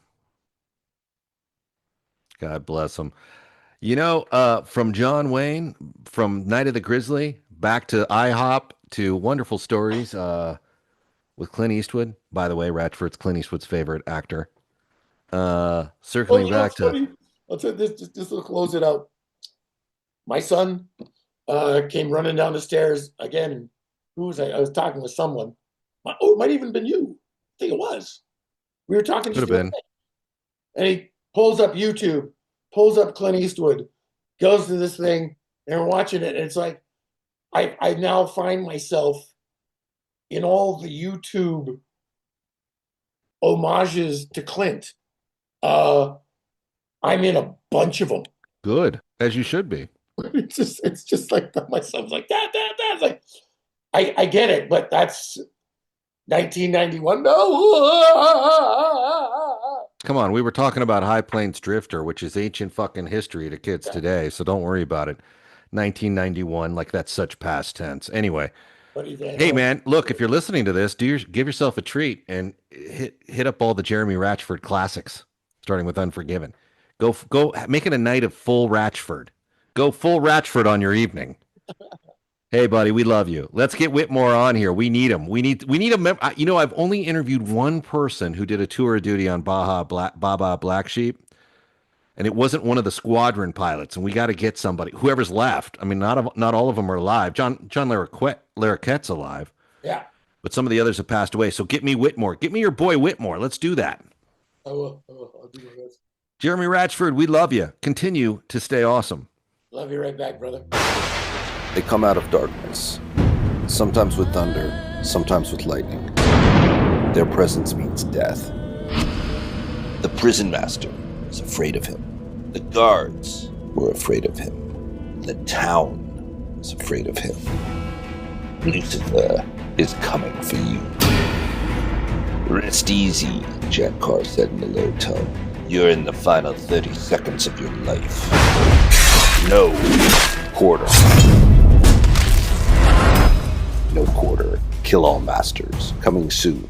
Speaker 1: God bless him. From John Wayne, from Night of the Grizzly, back to IHOP, to Wonderful Stories with Clint Eastwood. By the way, Ratchford's Clint Eastwood's favorite actor. Circling back to...
Speaker 2: Funny. I'll tell you this, just to close it out. My son came running down the stairs again. Who was I? I was talking with someone. It might even been you. I think it was. We were talking.
Speaker 1: Could have been.
Speaker 2: And he pulls up YouTube, pulls up Clint Eastwood, goes to this thing, and we're watching it. And it's like, I now find myself in all the YouTube homages to Clint. I'm in a bunch of them.
Speaker 1: Good, as you should be.
Speaker 2: It's just like my son's like that. It's like I get it, but that's 1991. No.
Speaker 1: Come on, we were talking about High Plains Drifter, which is ancient fucking history to kids today, so don't worry about it. 1991, like that's such past tense. Anyway, hey man, look, if you're listening to this, give yourself a treat and hit up all the Jeremy Ratchford classics, starting with Unforgiven. Go, make it a night of full Ratchford. Go full Ratchford on your evening. Hey, buddy, we love you. Let's get Whitmore on here. We need him. We need a you know, I've only interviewed one person who did a tour of duty on Baba Black Sheep, and it wasn't one of the squadron pilots. And we got to get somebody, whoever's left. I mean, not all of them are alive. John Larroquette's alive.
Speaker 2: Yeah.
Speaker 1: But some of the others have passed away. So get me Whitmore. Get me your boy Whitmore. Let's do that.
Speaker 2: I will. I'll do my best.
Speaker 1: Jeremy Ratchford, we love you. Continue to stay awesome.
Speaker 2: Love you right back, brother.
Speaker 7: They come out of darkness, sometimes with thunder, sometimes with lightning. Their presence means death. The prison master was afraid of him. The guards were afraid of him. The town was afraid of him. Lucifer is coming for you. Rest easy, Jack Carr said in a low tone. You're in the final 30 seconds of your life. No quarter. No quarter. Kill all masters. Coming soon